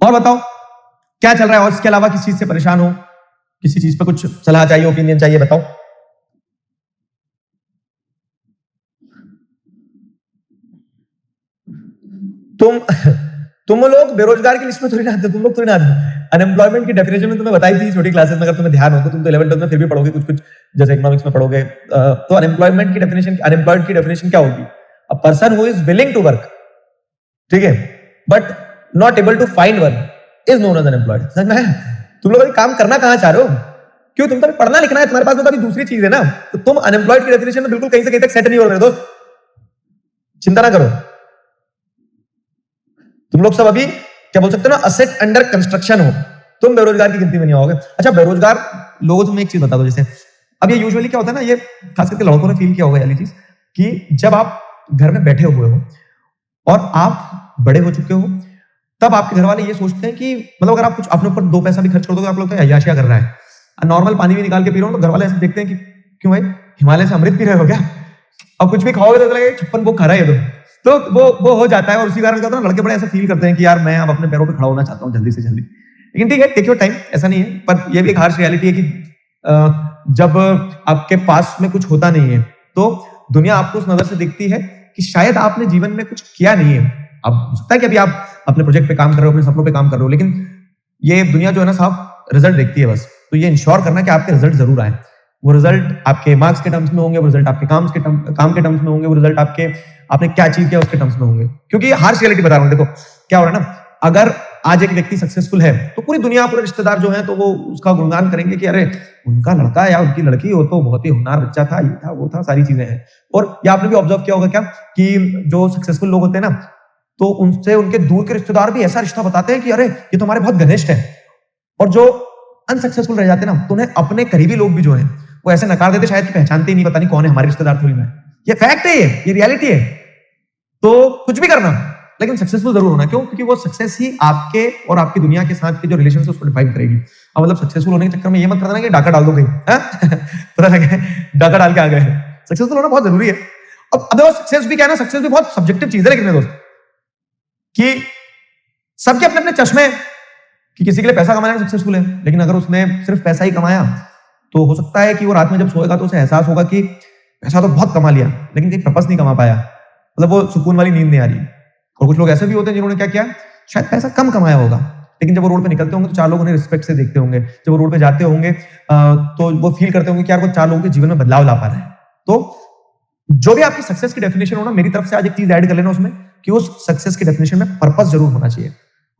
और बताओ क्या चल रहा है, और इसके अलावा किसी चीज से परेशान हो, किसी चीज पर कुछ सलाह चाहिए, ओपिनियन चाहिए, बताओ। तुम तुम लोग बेरोजगार की लिस्ट में थोड़ी ना आते, तुम लोग थोड़ी ना आते। अनएम्प्लॉयमेंट की डेफिनेशन में तुम्हें बताई थी छोटी क्लासेस में, अगर तुम्हें ध्यान हो तो तुम तो 11th में फिर भी पढ़ोगे कुछ कुछ, जैसे इकोनॉमिक्स में पढ़ोगे। तो अनएम्प्लॉयमेंट की डेफिनेशन, अनएम्प्लॉयड की डेफिनेशन क्या होगी? A person who is willing to work, ठीक है, but not able to find work is known as unemployed. समझ में आया? तुम लोग काम करना कहां चाह रहे हो? क्यों? तुम तो पढ़ना लिखना है, तुम्हारे पास तो अभी दूसरी चीज है ना, तो तुम अनएम्प्लॉयड की डेफिनेशन में बिल्कुल कहीं से कहीं तक सेट नहीं हो रहे दोस्त, चिंता ना करो। तुम लोग सब अभी क्या बोल सकते हो ना, असेट अंडर कंस्ट्रक्शन हो, तुम बेरोजगार की गिनती में नहीं आओगे। अच्छा बेरोजगार लोगों को मैं एक चीज बता दो, जैसे अब ये यूजुअली क्या होता है ना, ये खास करके लड़कों ने फील किया होगा वाली चीज, कि जब आप घर में बैठे हुए हो और आप बड़े हो चुके हो, तब आपके घर वाले ये सोचते हैं कि मतलब अगर आप कुछ अपने ऊपर 2 पैसा भी खर्च कर दोगे, आप लोग तो अय्याशिया कर रहा है, नॉर्मल पानी भी निकाल के पी रहे हो, तो घर वाले ऐसे देखते हैं कि क्यों भाई हिमालय से अमृत पी रहे हो क्या? अब कुछ भी खाओगे तो लगेगा 56 भोग खा रहा है ये तो वो हो जाता है। और उसी कारण क्या होता है ना, लड़के बड़े ऐसा फील करते हैं कि यार मैं अब अपने पैरों पे खड़ा होना चाहता हूँ जल्दी से जल्दी। लेकिन ठीक है, टेक योर टाइम, ऐसा नहीं है, पर ये भी एक हार्श रियलिटी है कि जब आपके पास में कुछ होता नहीं है तो दुनिया आपको उस नजर से देखती है कि शायद आपने जीवन में कुछ किया नहीं है। अब हो सकता है कि अभी आप अपने प्रोजेक्ट पे काम कर रहे हो, अपने सपनों पे काम कर रहे हो, लेकिन ये दुनिया जो है ना साहब रिजल्ट देखती है बस। तो ये इंश्योर करना कि आपके रिजल्ट जरूर आए, वो रिजल्ट आपके मार्क्स के टर्म्स में होंगे, वो रिजल्ट आपके काम के टर्म्स में होंगे, वो रिजल्ट आपके आपने क्या अचीव किया उसके टर्म्स में होंगे। क्योंकि हार्श रियलिटी बता रहा हूं, देखो क्या हो रहा है ना, अगर आज एक व्यक्ति सक्सेसफुल है तो पूरी दुनिया, पूरे रिश्तेदार जो है तो वो उसका गुणगान करेंगे कि अरे उनका लड़का या उनकी लड़की हो तो बहुत ही होनहार बच्चा था, ये था वो था, सारी चीजें हैं। और ये आपने भी ऑब्जर्व किया होगा क्या कि जो सक्सेसफुल लोग होते हैं ना, तो उनसे उनके दूर के रिश्तेदार भी ऐसा रिश्ता बताते हैं कि अरे ये तो हमारे बहुत घनिष्ठ है। और जो अनसक्सेसफुल रह जाते हैं ना, तो उन्हें अपने करीबी लोग भी जो है वो ऐसे नकार देते, शायद पहचानते ही नहीं, पता नहीं कौन है, हमारे रिश्तेदार थोड़ी ना। ये फैक्ट है, ये रियलिटी है। तो कुछ भी करना लेकिन सक्सेसफुल जरूर होना। क्यों? क्योंकि वो सक्सेस ही आपके और आपकी दुनिया के साथ के जो रिलेशन है उसको डिफाइन करेगी। अब मतलब सक्सेसफुल होने के चक्कर में ये मत कर देना कि डाका डाल दो कहीं, पता लगे डाका डाल के आ गए। सक्सेसफुल होना बहुत जरूरी है। अब देखो सक्सेस भी क्या है ना, सक्सेस भी बहुत सब्जेक्टिव चीज है, लेकिन मेरे दोस्त कि सबके अपने अपने चश्मे, कि किसी के लिए पैसा कमाना सक्सेसफुल है, लेकिन अगर उसने सिर्फ पैसा ही कमाया तो हो सकता है कि वो रात में जब सोएगा तो उसे एहसास होगा कि पैसा तो बहुत कमा लिया लेकिन कहीं पर्पस नहीं कमा पाया, मतलब वो सुकून वाली नींद नहीं आ रही। और कुछ लोग ऐसे भी होते हैं जिन्होंने क्या किया, शायद पैसा कम कमाया होगा लेकिन जब वो रोड पे निकलते होंगे तो 4 लोग उन्हें रिस्पेक्ट से देखते होंगे, जब वो रोड पे जाते होंगे तो वो फील करते होंगे कि यार वो 4 लोगों के जीवन में बदलाव ला पा रहे हैं। तो जो भी आपकी सक्सेस की डेफिनेशन हो ना, मेरी तरफ से आज एक चीज ऐड कर लेना उसमें कि उस सक्सेस की डेफिनेशन में पर्पस जरूर होना चाहिए।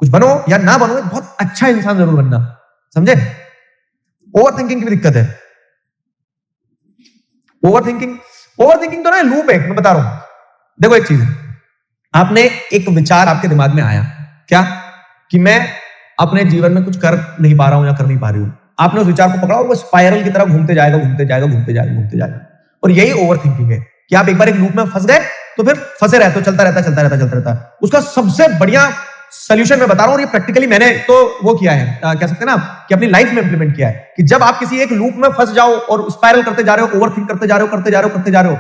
कुछ बनो या ना बनो, एक बहुत अच्छा इंसान जरूर बनना, समझे? ओवर थिंकिंग की भी दिक्कत है। ओवर थिंकिंग तो ना लूप है, मैं बता रहा हूं। देखो एक चीज है, आपने एक विचार आपके दिमाग में आया क्या कि मैं अपने जीवन में कुछ कर नहीं पा रहा हूं या कर नहीं पा रही हूं। आपने उस विचार को पकड़ा और वो स्पाइरल की तरह घूमते जाएगा घूमते जाएगा घूमते जाएगा घूमते जाएगा। और यही ओवर थिंकिंग है कि आप एक बार एक लूप में फंस गए तो फिर फंसे रहते हो, चलता रहता चलता रहता चलता रहता। उसका सबसे बढ़िया सोल्यूशन मैं बता रहा हूं, ये प्रैक्टिकली मैंने तो वो किया है, कह सकते हैं ना कि अपनी लाइफ में इंप्लीमेंट किया है कि जब आप किसी एक लूप में फंस जाओ और स्पाइरल करते जा रहे हो, ओवर थिंक करते जा रहे हो करते जा रहे हो करते जा रहे हो,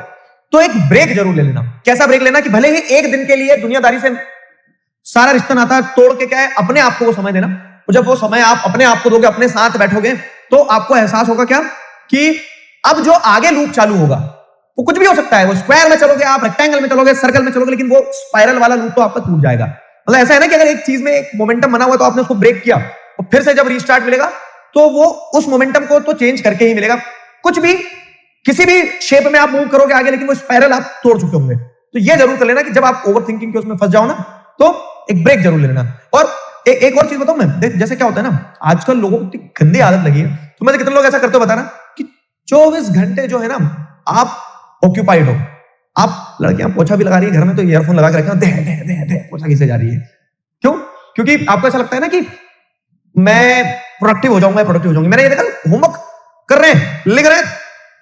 तो एक ब्रेक जरूर ले लेना। कैसा ब्रेक लेना कि भले ही एक दिन के लिए दुनियादारी से सारा रिश्ता नाता तोड़ के क्या है, अपने आप को वो समय देना। और जब वो समय आप अपने आप को दोगे, अपने साथ बैठोगे, तो आपको एहसास होगा क्या कि अब जो आगे लूप चालू होगा वो कुछ भी हो सकता है। वो स्क्वायर में चलोगे आप, रेक्टेंगल में चलोगे, सर्कल में चलोगे, लेकिन वो स्पाइरल वाला लूप तो आपका टूट जाएगा। मतलब ऐसा है ना कि अगर एक चीज में एक मोमेंटम बना हुआ तो आपने उसको ब्रेक किया और फिर से जब रीस्टार्ट मिलेगा तो वो उस मोमेंटम को तो चेंज करके ही मिलेगा। कुछ भी किसी भी शेप में आप मूव करोगे आगे, लेकिन वो स्पाइरल आप तोड़ चुके होंगे। तो ये जरूर कर लेना कि जब आप ओवर थिंकिंग के उसमें फंस जाओ ना, तो एक ब्रेक जरूर लेना। और एक और चीज बताऊं मैं, जैसे क्या होता है ना, आजकल लोगों को इतनी गंदी आदत लगी है, तो मैं कितने लोग ऐसा करते हो बताना कि 24 घंटे जो है ना आप ऑक्यूपाइड हो। आप लड़कियां पोछा भी लगा रही है घर में तो ईयरफोन लगा के रखे हो, दे दे दे दे पोछा किसे जा रही है, क्यों? क्योंकि आपको ऐसा लगता है ना कि मैं प्रोडक्टिव हो जाऊंगी। मैंने ये देखा, होमवर्क कर रहे हैं, लिख रहे हैं,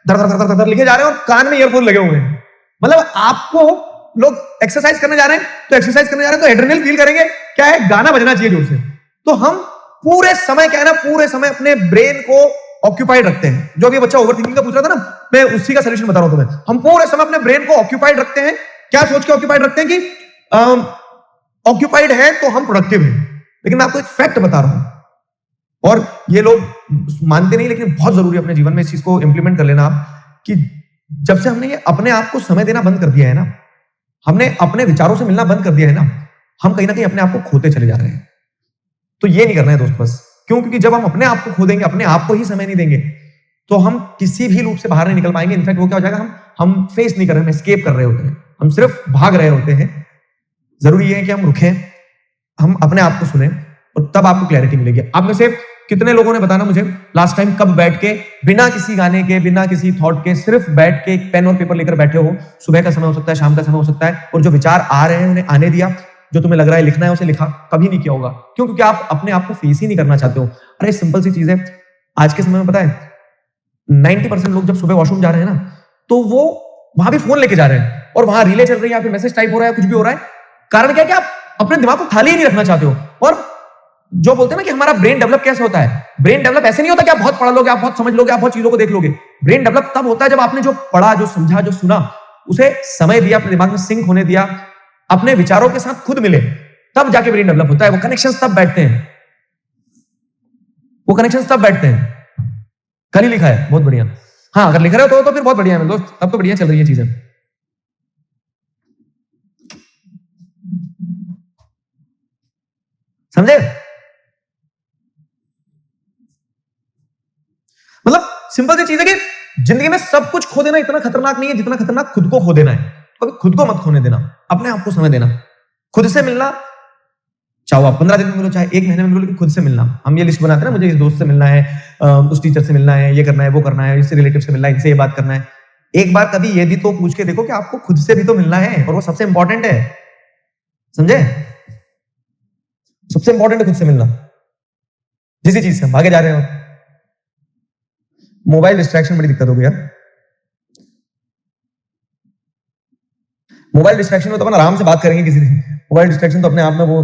धर धर धर धर लिखे जा रहे हैं और कान में ईयरफोन लगे हुए हैं। मतलब आपको लोग एक्सरसाइज करने जा रहे हैं तो एड्रेनलिन फील करेंगे, क्या है, गाना बजना चाहिए जोर से। तो हम पूरे समय क्या है ना, पूरे समय अपने ब्रेन को ऑक्यूपाइड रखते हैं। जो अभी बच्चा ओवरथिंकिंग का पूछ रहा था ना, मैं उसी का सलूशन बता रहा हूं तुम्हें। हम पूरे समय अपने ब्रेन को ऑक्यूपाइड रखते हैं, क्या सोच के ऑक्यूपाइड रखते हैं कि ऑक्यूपाइड है तो हम प्रोडक्टिव हैं। लेकिन मैं आपको एक फैक्ट बता रहा हूं, और ये लोग मानते नहीं, लेकिन बहुत जरूरी है अपने जीवन में इस चीज को इंप्लीमेंट कर लेना आप, कि जब से हमने ये अपने आप को समय देना बंद कर दिया है ना, हमने अपने विचारों से मिलना बंद कर दिया है ना, हम कहीं ना कहीं अपने आप को खोते चले जा रहे हैं। तो ये नहीं करना है दोस्त बस। क्यों? क्योंकि जब हम अपने आप को खो देंगे, अपने आप को ही समय नहीं देंगे, तो हम किसी भी लूप से बाहर नहीं निकल पाएंगे। इनफैक्ट वो क्या हो जाएगा, हम फेस नहीं कर रहे, हम एस्केप कर रहे होते हैं, हम सिर्फ भाग रहे होते हैं। जरूरी है कि हम रुकें, हम अपने आप को सुने, और तब आपको क्लैरिटी मिलेगी। आप में से कितने लोगों ने बताना मुझे लास्ट टाइम कब बैठ के बिना किसी गाने के, बिना किसी थॉट के, सिर्फ बैठ के एक पेन और पेपर लेकर बैठे हो? सुबह का समय हो सकता है, शाम का समय हो सकता है, और जो विचार आ रहे हैं उन्हें आने दिया, जो तुम्हें लग रहा है लिखना है उसे लिखा? कभी नहीं किया होगा। क्यों? क्योंकि आप अपने आप को फेस ही नहीं करना चाहते हो। अरे सिंपल सी चीज है, आज के समय में पता है 90% लोग जब सुबह वॉशरूम जा रहे हैं ना, तो वो वहां भी फोन लेके जा रहे हैं, और वहां रीले चल रही है, या फिर मैसेज टाइप हो रहा है, कुछ भी हो रहा है। कारण क्या है कि आप अपने दिमाग को खाली ही नहीं रखना चाहते हो। और जो बोलते हैं ना कि हमारा ब्रेन डेवलप कैसे होता है, ब्रेन डेवलप ऐसे नहीं होता कि आप बहुत पढ़ लोगे, आप बहुत समझ लोगे, आप बहुत चीजों को देख लोगे। ब्रेन डेवलप तब होता है जब आपने जो पढ़ा, जो समझा, जो सुना, उसे समय दिया, अपने दिमाग में सिंक होने दिया, अपने विचारों के साथ खुद मिले, तब जाके ब्रेन डेवलप होता है। वो कनेक्शंस तब बैठते हैं, कल ही लिखा है, बहुत बढ़िया। हाँ, अगर लिख रहे हो तो फिर बहुत बढ़िया है मेरे दोस्त, तब तो बढ़िया चल रही है चीजें। समझे? मतलब सिंपल सी चीज है कि जिंदगी में सब कुछ खो देना इतना खतरनाक नहीं है जितना खतरनाक खुद को खो देना है। कभी खुद को मत खोने देना, अपने आप को समय देना, खुद से मिलना। चाहे आप 15 दिन में मिलो, चाहे 1 महीने में मिलो, लेकिन खुद से मिलना। हम ये लिस्ट बनाते हैं ना, मुझे इस दोस्त से मिलना है, उस टीचर से मिलना है, ये करना है, वो करना है, इससे रिलेटिव से मिलना है, इनसे ये बात करना है। एक बार कभी ये भी तो पूछ के देखो कि आपको खुद से भी तो मिलना है, और वो सबसे इंपॉर्टेंट है। समझे? सबसे इंपॉर्टेंट है खुद से मिलना। जिस चीज से हम भागे जा रहे हो, मोबाइल डिस्ट्रैक्शन बड़ी दिक्कत हो गया। मोबाइल डिस्ट्रैक्शन में तो अपन आराम से बात करेंगे किसी दिन। मोबाइल डिस्ट्रैक्शन तो अपने आप में वो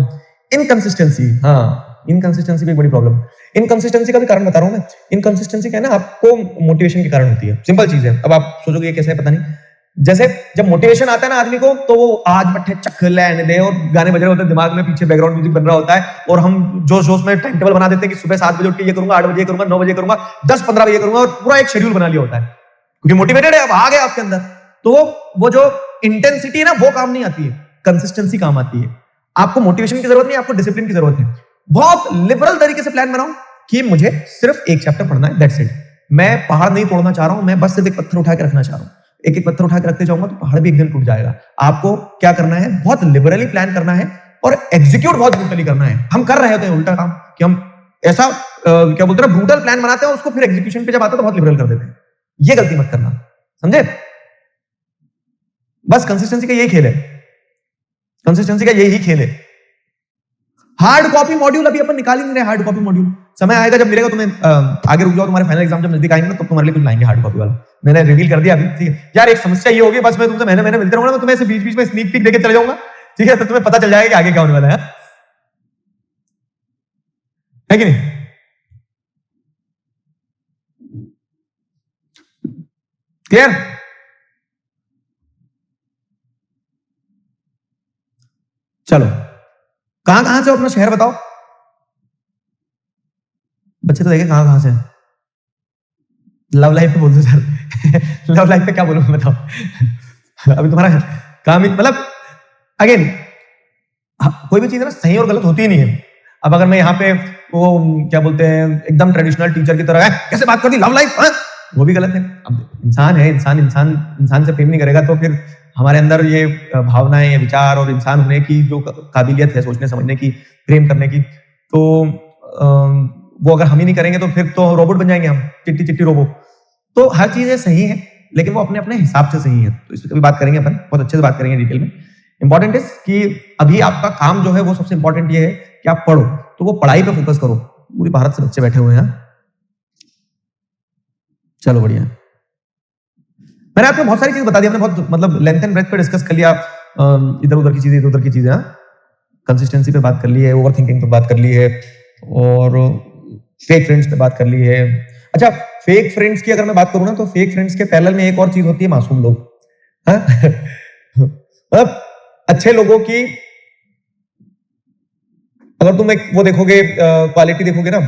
इनकंसिस्टेंसी, हाँ, इनकंसिस्टेंसी भी एक बड़ी प्रॉब्लम। इनकंसिस्टेंसी का भी कारण बता रहा हूं मैं। इनकंसिस्टेंसी क्या है ना, आपको मोटिवेशन के कारण होती है। सिंपल चीज है। अब आप सोचोगे ये कैसे है, पता नहीं। जैसे जब मोटिवेशन आता है ना आदमी को, तो वो आज पट्टे चख लेने दे, और गाने बज रहे होते हैं दिमाग में, पीछे बैकग्राउंड म्यूजिक बन रहा होता है, और हम जोश जोश में टाइम टेबल बना देते हैं कि सुबह 7 बजे उठ के ये करूंगा, 8 बजे करूंगा, 9 बजे करूंगा, 10-15 बजे करूंगा, और पूरा एक शेड्यूल बना लिया होता है, क्योंकि मोटिवेटेड है, अब आ गया आपके अंदर। तो वो जो इंटेंसिटी है ना, वो काम नहीं आती है, कंसिस्टेंसी काम आती है। आपको मोटिवेशन की जरूरत नहीं, आपको डिसिप्लिन की जरूरत है। बहुत लिबरल तरीके से प्लान बनाओ कि मुझे सिर्फ एक चैप्टर पढ़ना है, दैट्स इट। मैं पहाड़ नहीं तोड़ना चाह रहा हूं, मैं बस सिर्फ एक पत्थर उठा के रखना चाह रहा हूं। एक एक पत्थर उठा के रखते जाऊंगा तो पहाड़ भी एक दिन टूट जाएगा। आपको क्या करना है, बहुत लिबरली प्लान करना है, और एग्जीक्यूट बहुत ब्रूटली करना है। हम कर रहे होते हैं उल्टा काम, कि हम ऐसा क्या बोलते हैं, ब्रूटल प्लान बनाते हैं, और उसको फिर एग्जीक्यूशन पे जब आता है तो बहुत लिबरल कर देते हैं। ये गलती मत करना, समझे? बस कंसिस्टेंसी का यही खेल है, कंसिस्टेंसी का यही खेल है। हार्ड कॉपी मॉड्यूल अभी अपन निकाल ही नहीं रहे। हार्ड कॉपी मॉड्यूल समय आएगा जब मिलेगा तुम्हें, आगे रुक जाओ, तुम्हारे फाइनल एग्जाम जब नजदीक आएंगे ना, तब तुम्हारे लिए कुछ लाएंगे हार्ड कॉपी वाला। मैंने रिवील कर दिया अभी, ठीक है यार। एक समस्या ये होगी, बस मैं तुमसे महीने महीने मिलते रहूंगा, मैं तुम्हें बीच बीच में स्नीक पीक देके चले जाऊंगा, ठीक है? तो तुम्हें पता चल जाएगा कि आगे क्या होने वाला है कि नहीं? क्लियर? चलो, कहां कहां से अपना शहर बताओ। बच्चे तो देखे कहां कहां से। लव लाइफ पे बोल दो सर। लव लाइफ पे क्या बोलूं बताओ। अभी तुम्हारा काम, मतलब अगेन कोई भी चीज है ना, सही और गलत होती ही नहीं है। अब अगर मैं यहाँ पे वो क्या बोलते हैं, एकदम ट्रेडिशनल टीचर की तरह कैसे बात कर दी लव लाइफ, वो भी गलत है। अब इंसान है, इंसान से प्रेम नहीं करेगा तो फिर हमारे अंदर ये भावनाएं, ये विचार और इंसान होने की जो काबिलियत है, सोचने समझने की, प्रेम करने की, तो वो अगर हम ही नहीं करेंगे तो फिर तो रोबोट बन जाएंगे हम, चिट्टी चिट्टी रोबो। तो हर चीजें सही है, लेकिन वो अपने अपने हिसाब से सही है। तो इस पर कभी बात करेंगे अपन, बहुत अच्छे से बात करेंगे डिटेल में। इंपॉर्टेंट इज कि अभी आपका काम जो है वो सबसे इंपॉर्टेंट ये है कि आप पढ़ो, तो वो पढ़ाई पे फोकस करो। पूरी भारत से बच्चे बैठे हुए हैं। चलो बढ़िया। मैंने आपको बहुत सारी चीज बता दी, हमने बहुत मतलब लेंथ एंड ब्रेथ पे डिस्कस कर लिया, इधर उधर की चीजें, इधर उधर की चीजें। कंसिस्टेंसी पे बात कर ली है, ओवर थिंकिंग पे बात कर ली है, और फेक फ्रेंड्स पे बात कर ली है। अच्छा, फेक फ्रेंड्स की अगर मैं बात करूं ना, तो फेक फ्रेंड्स के पैरेलल में एक और चीज होती है, मासूम लोग। मतलब अच्छे लोगों की अगर तुम एक वो देखोगे, क्वालिटी देखोगे ना,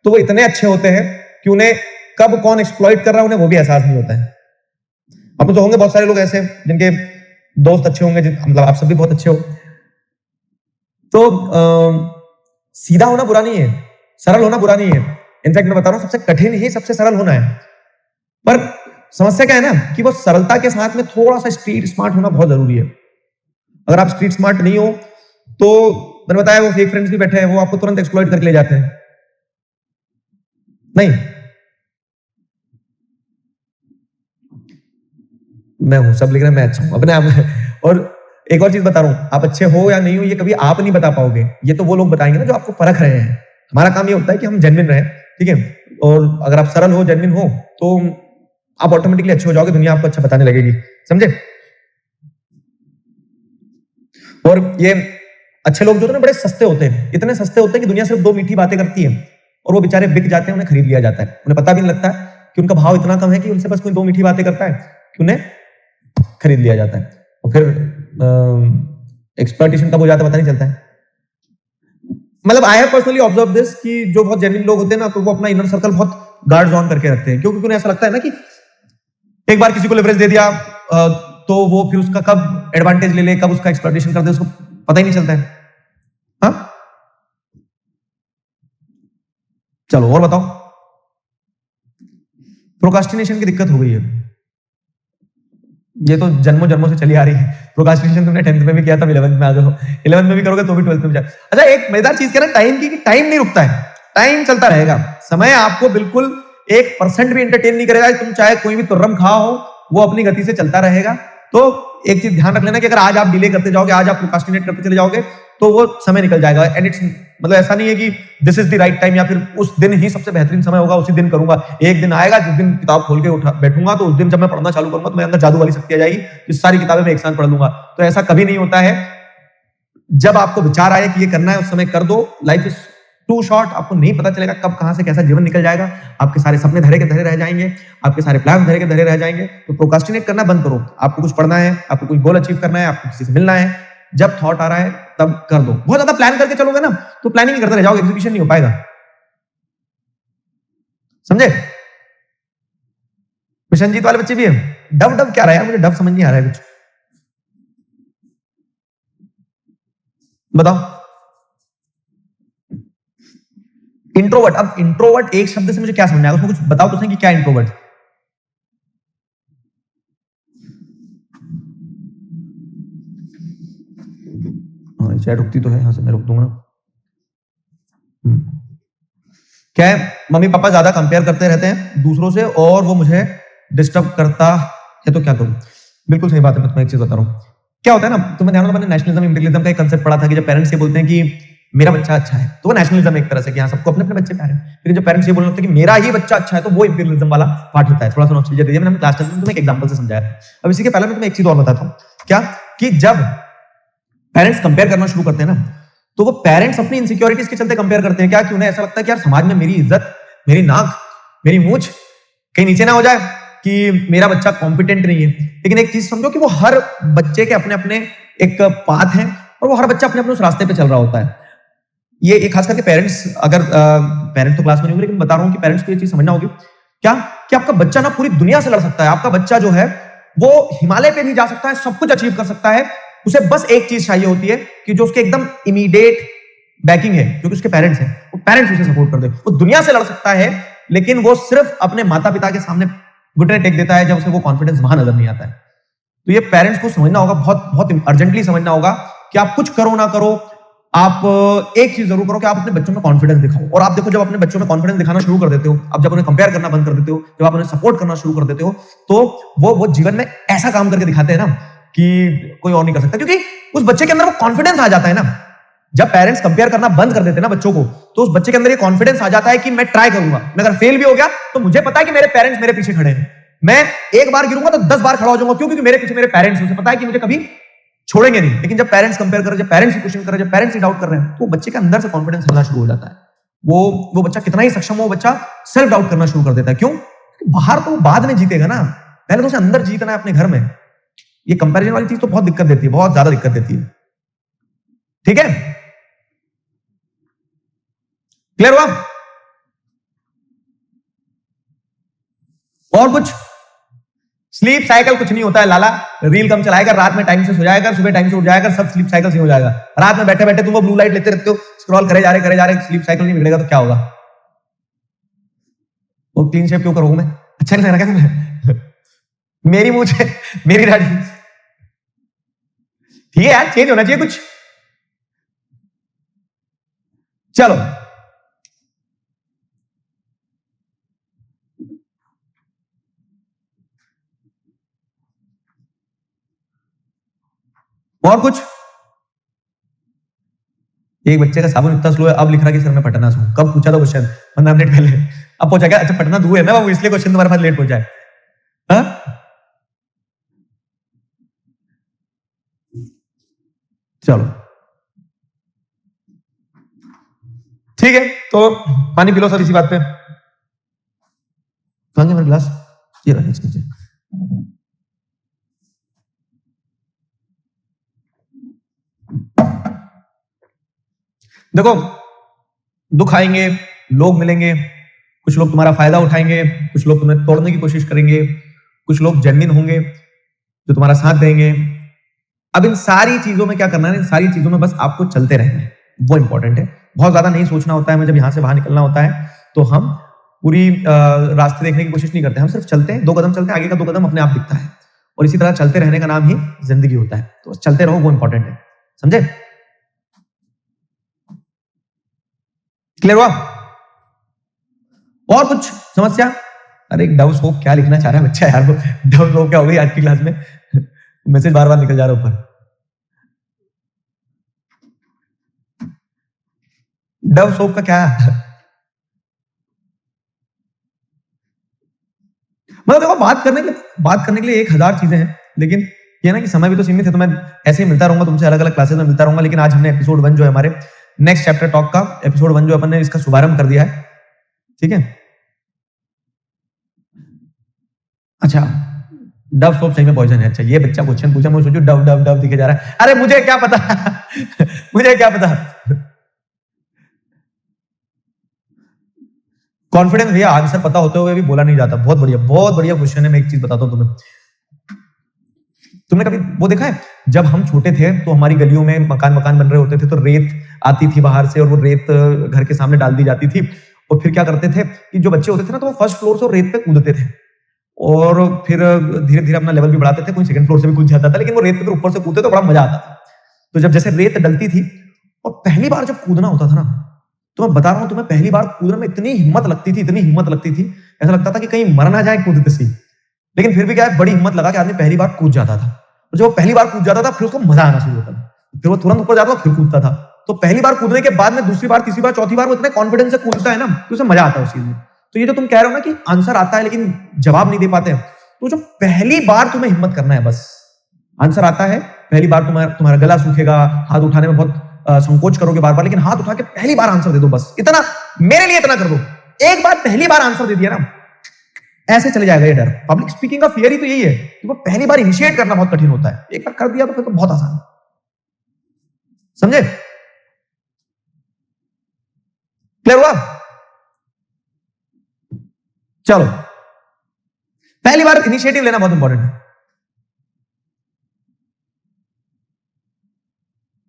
तो वो इतने अच्छे होते हैं कि उन्हें कब कौन एक्सप्लॉइट कर रहा है उन्हें वो भी एहसास नहीं होता है। आप तो होंगे बहुत सारे लोग ऐसे जिनके दोस्त अच्छे होंगे, मतलब आप सब भी बहुत अच्छे हो। तो सीधा होना बुरा नहीं है, सरल होना बुरा नहीं है। इनफैक्ट मैं बता रहा हूं, सबसे कठिन ही सबसे सरल होना है। पर समस्या क्या है ना, कि वो सरलता के साथ में थोड़ा सा स्ट्रीट स्मार्ट होना बहुत जरूरी है। अगर आप स्ट्रीट स्मार्ट नहीं हो, तो मैंने बताया वो फेक फ्रेंड्स भी बैठे हैं, वो आपको तुरंत एक्सप्लॉइट करके ले जाते हैं। नहीं, मैं हूं सब, लेकिन मैं अच्छा हूं अपने आप में। और एक और चीज बता रहा हूं, आप अच्छे हो या नहीं हो ये कभी आप नहीं बता पाओगे, ये तो वो लोग बताएंगे ना जो आपको परख रहे हैं। हमारा काम ये होता है कि हम जेन्युइन रहे, ठीक है। और अगर आप सरल हो, जेन्युइन हो, तो आप ऑटोमेटिकली अच्छे हो जाओगे, दुनिया आपको अच्छा बताने लगेगी, समझे। और ये अच्छे लोग जो है ना, बड़े सस्ते होते हैं, इतने सस्ते होते हैं कि दुनिया सिर्फ दो मीठी बातें करती है, और वो बेचारे बिक जाते हैं, उन्हें खरीद लिया जाता है। उन्हें पता भी नहीं लगता है कि उनका भाव इतना कम है कि उनसे बस कोई दो मीठी बातें करता है कि उन्हें खरीद लिया जाता है, और फिर एक्सप्लॉइटेशन कब हो जाता है पता नहीं चलता है। मतलब I have personally observe this, कि जो बहुत जेन्युइन लोग होते हैं ना, तो वो अपना इनर सर्कल बहुत गार्ड्स ऑन करके रखते हैं, क्योंकि उन्हें ऐसा लगता है ना कि एक बार किसी को लेवरेज दे दिया, तो वो फिर उसका कब एडवांटेज ले ले, कब उसका एक्सप्लॉइटेशन कर दे, उसको पता ही नहीं चलता है। हाँ, चलो और बताओ। प्रोकास्टिनेशन की दिक्कत हो गई है, ये तो जन्मों जन्मों से चली आ रही है। प्रोकास्टिनेशन तुमने 10th में भी किया था, 11th में आ गए हो, 11th में भी करोगे तो भी 12th में जाए। अच्छा, एक मजेदार चीज क्या है टाइम की, टाइम नहीं रुकता है, टाइम चलता रहेगा। समय आपको बिल्कुल 1% भी एंटरटेन नहीं करेगा, तुम चाहे कोई भी तुर्रम खाओ हो, वो अपनी गति से चलता रहेगा। तो एक चीज ध्यान रख लेना कि अगर आज आप डिले करते जाओगे, आज आप प्रोकास्टिनेट करते चले जाओगे, तो वो समय निकल जाएगा। एंड इट्स मतलब ऐसा नहीं है कि this is the right time, या फिर उस दिन ही सबसे बेहतरीन समय होगा, उसी दिन करूंगा। एक दिन आएगा जिस दिन किताब खोल के उठा बैठूंगा, तो उस दिन जब मैं पढ़ना चालू करूंगा, तो मेरे अंदर जादू वाली शक्ति आ जाएगी कि सारी किताबें मैं एक साथ पढ़ लूंगा। तो ऐसा कभी नहीं होता है। जब आपको विचार आए कि ये करना है, उस समय कर दो। लाइफ इज टू शॉर्ट, आपको नहीं पता चलेगा कब कहां से कैसा जीवन निकल जाएगा। आपके सारे सपने धरे के धरे रह जाएंगे, आपके सारे प्लान धरे के धरे रह जाएंगे। तो प्रोकास्टिनेट करना बंद करो। आपको कुछ पढ़ना है, आपको कोई गोल अचीव करना है, आपको किसी से मिलना है, जब थॉट आ रहा है तब कर दो। बहुत ज्यादा प्लान करके चलोगे ना, तो प्लानिंग करते रह जाओगे, एग्जीक्यूशन नहीं हो पाएगा, समझे। विशनजीत वाले बच्चे भी है। डव डव क्या रहा है, मुझे डव समझ नहीं आ रहा है कुछ, बताओ। इंट्रोवर्ट, अब इंट्रोवर्ट एक शब्द से मुझे क्या समझ में आया, उसमें कुछ बताओ तो सही कि क्या इंट्रोवर्ट। हाँ, चैट रुकती तो है, यहां से मैं रोक दूंगा ना। क्या है, मम्मी पापा ज्यादा कंपेयर करते रहते हैं दूसरों से, और वो मुझे डिस्टर्ब करता है, तो क्या करूं। बिल्कुल सही बात है। मैं तुम्हें एक चीज बता रहा हूं, क्या होता है ना, तुम्हें ध्यान हो, मैंने नेशनलिज्म इंटीग्रलिज्म का एक कंसेप्ट पढ़ा था कि जब पेरेंट्स ये बोलते हैं कि मेरा बच्चा अच्छा है, तो वो नेशनलिज्म एक तरह से कि हाँ सबको अपने अपने बच्चे प्यारे हैं। लेकिन जब पेरेंट्स ये बोलते हैं कि मेरा ही बच्चा अच्छा है, तो वो इंटीग्रलिज्म वाला पार्ट होता है। थोड़ा सा नॉस्टैल्जिया दे दिया मैंने क्लास 10 में, तुम्हें एक एग्जांपल से समझाया था। अब इसी के पहले मैं तुम्हें एक चीज और बताता हूं, क्या कि जब पेरेंट्स कंपेयर करना शुरू करते हैं ना, तो वो पेरेंट्स अपनी इनसिक्योरिटीज के चलते कंपेयर करते हैं। क्या कि उन्हें ऐसा लगता है कि यार समाज में मेरी इज्जत, मेरी नाक, मेरी मूंछ कहीं नीचे ना हो जाए, कि मेरा बच्चा कॉम्पिटेंट नहीं है। लेकिन एक चीज समझो कि वो हर बच्चे के अपने अपने एक पाथ है, और वो हर बच्चा अपने अपने उस रास्ते पे चल रहा होता है। ये खास करके पेरेंट्स, अगर पेरेंट्स तो क्लास में नहीं होंगे, लेकिन बता रहा हूं कि पेरेंट्स को ये चीज समझना होगी, क्या कि आपका बच्चा ना पूरी दुनिया से लड़ सकता है। आपका बच्चा जो है वो हिमालय पे भी जा सकता है, सब कुछ अचीव कर सकता है। उसे बस एक चीज चाहिए होती है कि जो उसके एकदम इमीडिएट बैकिंग है, क्योंकि उसके पेरेंट्स हैं, वो पेरेंट्स उसे सपोर्ट कर दे। वो दुनिया से लड़ सकता है, लेकिन वो सिर्फ अपने माता पिता के सामने घुटने टेक देता है जब उसे वो कॉन्फिडेंस वहां नजर नहीं आता है। तो ये पेरेंट्स को समझना होगा, बहुत बहुत अर्जेंटली समझना होगा कि आप कुछ करो ना करो, आप एक चीज जरूर करो कि आप अपने बच्चों में कॉन्फिडेंस दिखाओ। और आप देखो, जब अपने बच्चों में कॉन्फिडेंस दिखाना शुरू कर देते हो, आप जब उन्हें कंपेयर करना बंद कर देते हो, जब आप उन्हें सपोर्ट करना शुरू कर देते हो, तो वो जीवन में ऐसा काम करके दिखाते हैं ना कि कोई और नहीं कर सकता, क्योंकि उस बच्चे के अंदर वो कॉन्फिडेंस आ जाता है ना। जब पेरेंट्स कंपेयर करना बंद कर देते हैं ना बच्चों को, तो उस बच्चे के अंदर ये कॉन्फिडेंस आ जाता है कि मैं ट्राई करूंगा, मैं अगर फेल भी हो गया तो मुझे पता है कि मेरे पेरेंट्स मेरे पीछे खड़े हैं, मैं एक बार गिरूंगा तो 10 बार खड़ा हो जाऊंगा, क्योंकि मेरे पीछे मेरे पेरेंट्स हैं, मुझे पता है कि मुझे कभी छोड़ेंगे नहीं। लेकिन जब पेरेंट्स कंपेयर कर रहे हैं, जब पेरेंट्स की क्वेश्चन कर रहे हैं, जब पेरेंट्स डाउट कर रहे हैं, तो बच्चे के अंदर से कॉन्फिडेंस आना शुरू हो जाता है। वो बच्चा कितना ही सक्षम हो, बच्चा सेल्फ डाउट करना शुरू कर देता है। क्यों? बाहर तो वो बाद में जीतेगा ना, पहले तो उसे अंदर जीतना है अपने घर में। ये कंपैरिजन वाली चीज तो बहुत दिक्कत देती है, बहुत ज्यादा दिक्कत देती है। ठीक है, क्लियर हुआ? और कुछ? स्लीप साइकिल कुछ नहीं होता है लाला, रील कम चलाएगा, रात में टाइम से सो जाएगा, सुबह टाइम से उठ जाएगा, सब स्लीप साइकिल से हो जाएगा। रात में बैठे बैठे तुम वो ब्लू लाइट लेते रहते हो, स्क्रॉल करे जा रहे, स्लीप साइकिल नहीं बिगड़ेगा तो क्या होगा? वो क्लीन शेव क्यों करूंगा मैं? अच्छा नहीं लग रहा क्या तुम्हें? मेरी मुझे मेरी दाढ़ी ठीक है यार, चेंज होना चाहिए कुछ। चलो, और कुछ? एक बच्चे का साबुन इतना स्लो है, अब लिख रहा कि सर मैं पटना से हूं। कब पूछा था क्वेश्चन? 15 मिनट पहले। अब पहुंचा क्या? अच्छा पटना दूर है ना बाबू, इसलिए क्वेश्चन तुम्हारे पास लेट पहुंचा है। चलो ठीक है, तो पानी पी लो सब इसी बात पे। कहां गया मेरा गिलास? ये रहा नीचे। देखो, दुख आएंगे, लोग मिलेंगे, कुछ लोग तुम्हारा फायदा उठाएंगे, कुछ लोग तुम्हें तोड़ने की कोशिश करेंगे, कुछ लोग जेन्युइन होंगे जो तुम्हारा साथ देंगे। अब इन सारी चीजों में क्या करना है? इन सारी चीजों में बस आपको चलते रहना है, वो इंपॉर्टेंट है। बहुत ज्यादा नहीं सोचना होता है। हमें जब यहां से बाहर निकलना होता है तो हम पूरी रास्ते देखने की कोशिश नहीं करते, हम सिर्फ चलते हैं, 2 कदम चलते हैं, आगे का 2 कदम अपने आप दिखता है। और इसी तरह चलते रहने का नाम ही जिंदगी होता है। तो चलते रहो, वो इंपॉर्टेंट है। समझे? क्लियर हुआ? और कुछ समस्या? अरे डव सोप क्या लिखना चाह रहा है बच्चा यार, वो डव सोप क्या हो गई आज की क्लास में? मैसेज बार बार निकल जा रहा है ऊपर। डव सोप का क्या? मतलब देखो, बात करने के लिए 1000 चीजें हैं, लेकिन ये ना कि समय भी तो सीमित है। तो मैं ऐसे ही मिलता रहूंगा तुमसे, अलग अलग क्लासेस में मिलता रहूंगा। लेकिन आज हमने एपिसोड 1 जो है हमारे नेक्स्ट चैप्टर टॉक का एपिसोड 1 जो अपन ने इसका शुभारंभ कर दिया है। ठीक है? अच्छा, डव सोप सही में पॉइजन है? अच्छा, ये बच्चा क्वेश्चन पूछा, मैं सोचू डव डव डव दिखे जा रहा है। अरे मुझे क्या पता मुझे क्या पता। कॉन्फिडेंस भैया, आंसर पता होते हुए भी बोला नहीं जाता। बहुत बढ़िया क्वेश्चन है। मैं एक चीज बताता हूं तुम्हें। तुमने कभी वो देखा है, जब हम छोटे थे तो हमारी गलियों में मकान बन रहे होते थे, तो रेत आती थी बाहर से, और वो रेत घर के सामने डाल दी जाती थी। और फिर क्या करते थे कि जो बच्चे होते थे ना, तो वो फर्स्ट फ्लोर से रेत पे कूदते थे, और फिर धीरे धीरे अपना लेवल भी बढ़ाते थे। कोई सेकंड फ्लोर से भी कूद जाता था, लेकिन वो रेत पे ऊपर से कूदते तो बड़ा मजा आता था। तो जब जैसे रेत डलती थी, और पहली बार जब कूदना होता था ना, तो मैं बता रहा हूं तुम्हें, पहली बार कूदने में इतनी हिम्मत लगती थी, ऐसा लगता था कि कहीं मर ना जाए कूदते से। लेकिन फिर भी क्या है, बड़ी हिम्मत लगा कि आदमी पहली बार कूद जाता था। और जब वो पहली बार कूद जाता था, फिर उसको मजा आना शुरू होता था, फिर वो तुरंत ऊपर जाता था, फिर कूदता था। तो पहली बार कूदने के बाद में दूसरी बार, तीसरी बार, चौथी बार वो इतने कॉन्फिडेंस से कूदता है ना, तो उसे मजा आता है उस चीज में। तो ये जो तुम कह रहे हो ना कि आंसर आता है लेकिन जवाब नहीं दे पाते, तो जो पहली बार तुम्हें हिम्मत करना है, बस आंसर आता है, पहली बार तुम्हारा गला सूखेगा, हाथ उठाने में बहुत संकोच करोगे बार बार, लेकिन हाथ उठा के पहली बार आंसर दे दो। बस इतना मेरे लिए इतना कर दो, एक बार पहली बार आंसर दे दिया ना, ऐसे चले जाएगा ये डर। पब्लिक स्पीकिंग का फियर ही तो यही है कि वो पहली बार इनिशिएट करना बहुत कठिन होता है। एक बार कर दिया तो फिर तो बहुत आसान है। समझे? क्लियर हुआ? चलो, पहली बार इनिशिएटिव लेना बहुत इंपॉर्टेंट है।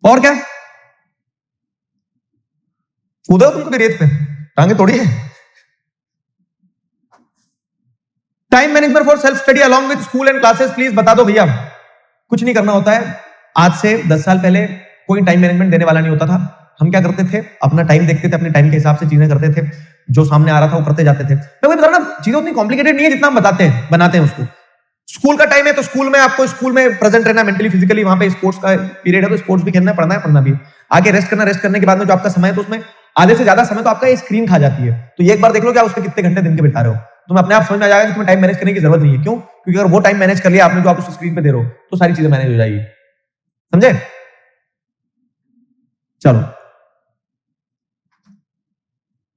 और क्या? कूदो तुम कभी रेत पे, टांगे तोड़ी है। Time management for self study along with school and classes, please बता दो भैया। कुछ नहीं करना होता है। आज से 10 साल पहले कोई टाइम मैनेजमेंट देने वाला नहीं होता था। हम क्या करते थे, अपना टाइम देखते थे, अपने टाइम के हिसाब से चीजें करते थे, जो सामने आ रहा था वो करते जाते थे। मैं वही बता रहा ना, चीजें उतनी कॉम्प्लिकेटेड नहीं है जितना हम बनाते हैं उसको। स्कूल का टाइम है तो स्कूल में आपको स्कूल में प्रेजेंट रहना, मेंटली फिजिकली। वहां पे स्पोर्ट्स का पीरियड है तो स्पोर्ट्स भी खेलना है, पढ़ना भी। आगे रेस्ट करना, रेस्ट करने के बाद में जो आपका समय है तो उसमें आधे से ज्यादा समय तो आपका स्क्रीन खा जाती है। तो ये एक बार देख लो कि आप उस पर कितने घंटे दिन के बिता रहे हो। तुम्हें अपने आप समझ में आ जाएगा कि तुम्हें टाइम मैनेज करने की जरूरत नहीं है। क्यों? क्योंकि अगर वो टाइम मैनेज कर लिया आपने जो आप उस स्क्रीन पे दे रहे हो तो सारी चीजें मैनेज हो जाएगी। समझे? चलो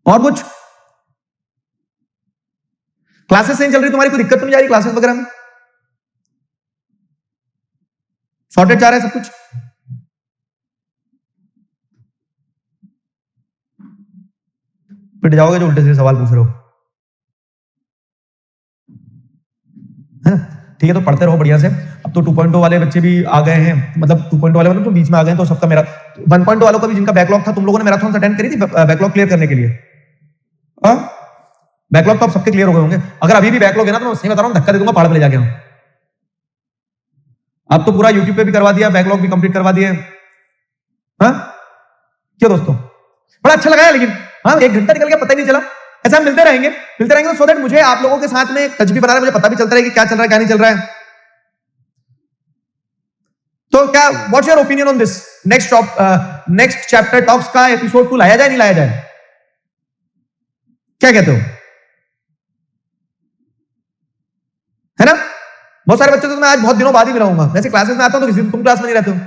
और कुछ क्लासेस नहीं चल रही तुम्हारी? कोई दिक्कत तो नहीं जा रही क्लासेस वगैरह में? सॉर्टेड जा रहा है सब कुछ? पिट जाओगे जो उल्टे सीधे सवाल पूछ रहे हो, है ना? ठीक है, तो पढ़ते रहो बढ़िया से। अब तो 2.0 वाले बच्चे भी आ गए हैं, मतलब 2.0 वाले मतलब तो बीच में आ गए हैं, तो सबका मेरा 1.0 वालों का भी जिनका बैकलॉग था, तुम लोगों ने मैराथन अटेंड करी थी बैकलॉग क्लियर करने के लिए? बैकलॉग तो अब सबके क्लियर हो गए होंगे। अगर अभी भी बैकलॉग है ना तो मैं सही बता रहा हूँ, धक्का दे दूंगा पहाड़ पे ले जाके। अब तो पूरा यूट्यूब पे भी करवा दिया, बैकलॉग भी कंप्लीट करवा दिए। हाँ क्यों दोस्तों? बड़ा अच्छा लगा है लेकिन, हाँ 1 घंटा निकल गया पता ही नहीं चला। ऐसा हम मिलते रहेंगे तो सो दैट मुझे आप लोगों के साथ में टच भी बना रहा है, मुझे पता भी चलता है कि क्या चल रहा है क्या नहीं चल रहा है। तो क्या what's your opinion on this? Next chapter talks का एपिसोड 2 लाया जाए नहीं लाया जाए? क्या कहते हो? है ना? बहुत सारे बच्चों से मैं आज बहुत दिनों बाद ही मिलाऊंगा। वैसे क्लासेस में आता हूं तो किसी दिन तुम क्लास में नहीं रहते हो।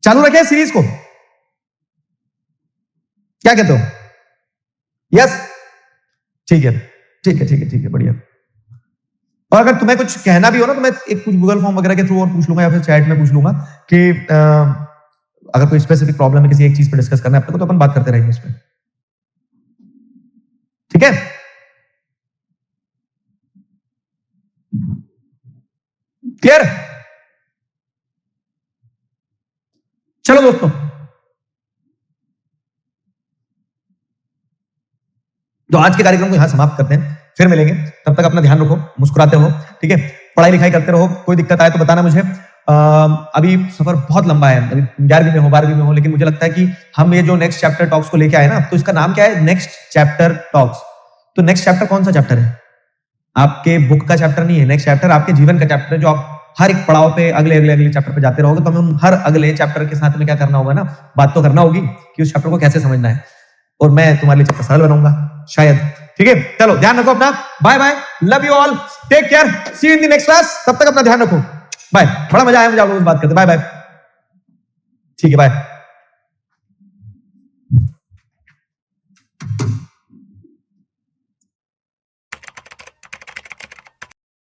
चालू रखें सीरीज को? क्या कहते हो? यस? ठीक है, बढ़िया। और अगर तुम्हें कुछ कहना भी हो ना तो मैं एक कुछ गूगल फॉर्म वगैरह के थ्रू और पूछ लूंगा या फिर चैट में पूछ लूंगा कि अगर कोई स्पेसिफिक प्रॉब्लम है किसी एक चीज पे डिस्कस करना है अपने को, तो अपन बात करते रहेंगे इस पे। ठीक है? क्लियर? चलो दोस्तों, तो आज के कार्यक्रम को यहां समाप्त करते हैं, फिर मिलेंगे। तब तक अपना ध्यान रखो, मुस्कुराते रहो, ठीक है? पढ़ाई लिखाई करते रहो। कोई दिक्कत आए तो बताना मुझे। अभी सफर बहुत लंबा है, अभी 11वीं में हो 12वीं में हो, लेकिन मुझे लगता है कि हम ये जो नेक्स्ट चैप्टर टॉक्स को लेके आए ना, तो इसका नाम क्या है? Next chapter talks. तो नेक्स्ट चैप्टर कौन सा चैप्टर है? आपके बुक का चैप्टर नहीं है। नेक्स्ट चैप्टर आपके जीवन का चैप्टर है, जो आप हर एक पड़ाव पे अगले चैप्टर पे जाते रहोगे। तो हमें हर अगले चैप्टर के साथ में क्या करना होगा ना, बात तो करना होगी कि उस चैप्टर को कैसे समझना है, और मैं तुम्हारे लिए चैप्टर सरल बनाऊंगा शायद। ठीक है, चलो ध्यान रखो अपना। Bye bye, love you all, take care, see you in the next class. तब तक अपना ध्यान रखो, बाय। बड़ा मजा आया मुझे आप लोगों से बात करते। Bye bye. ठीक है, बाय।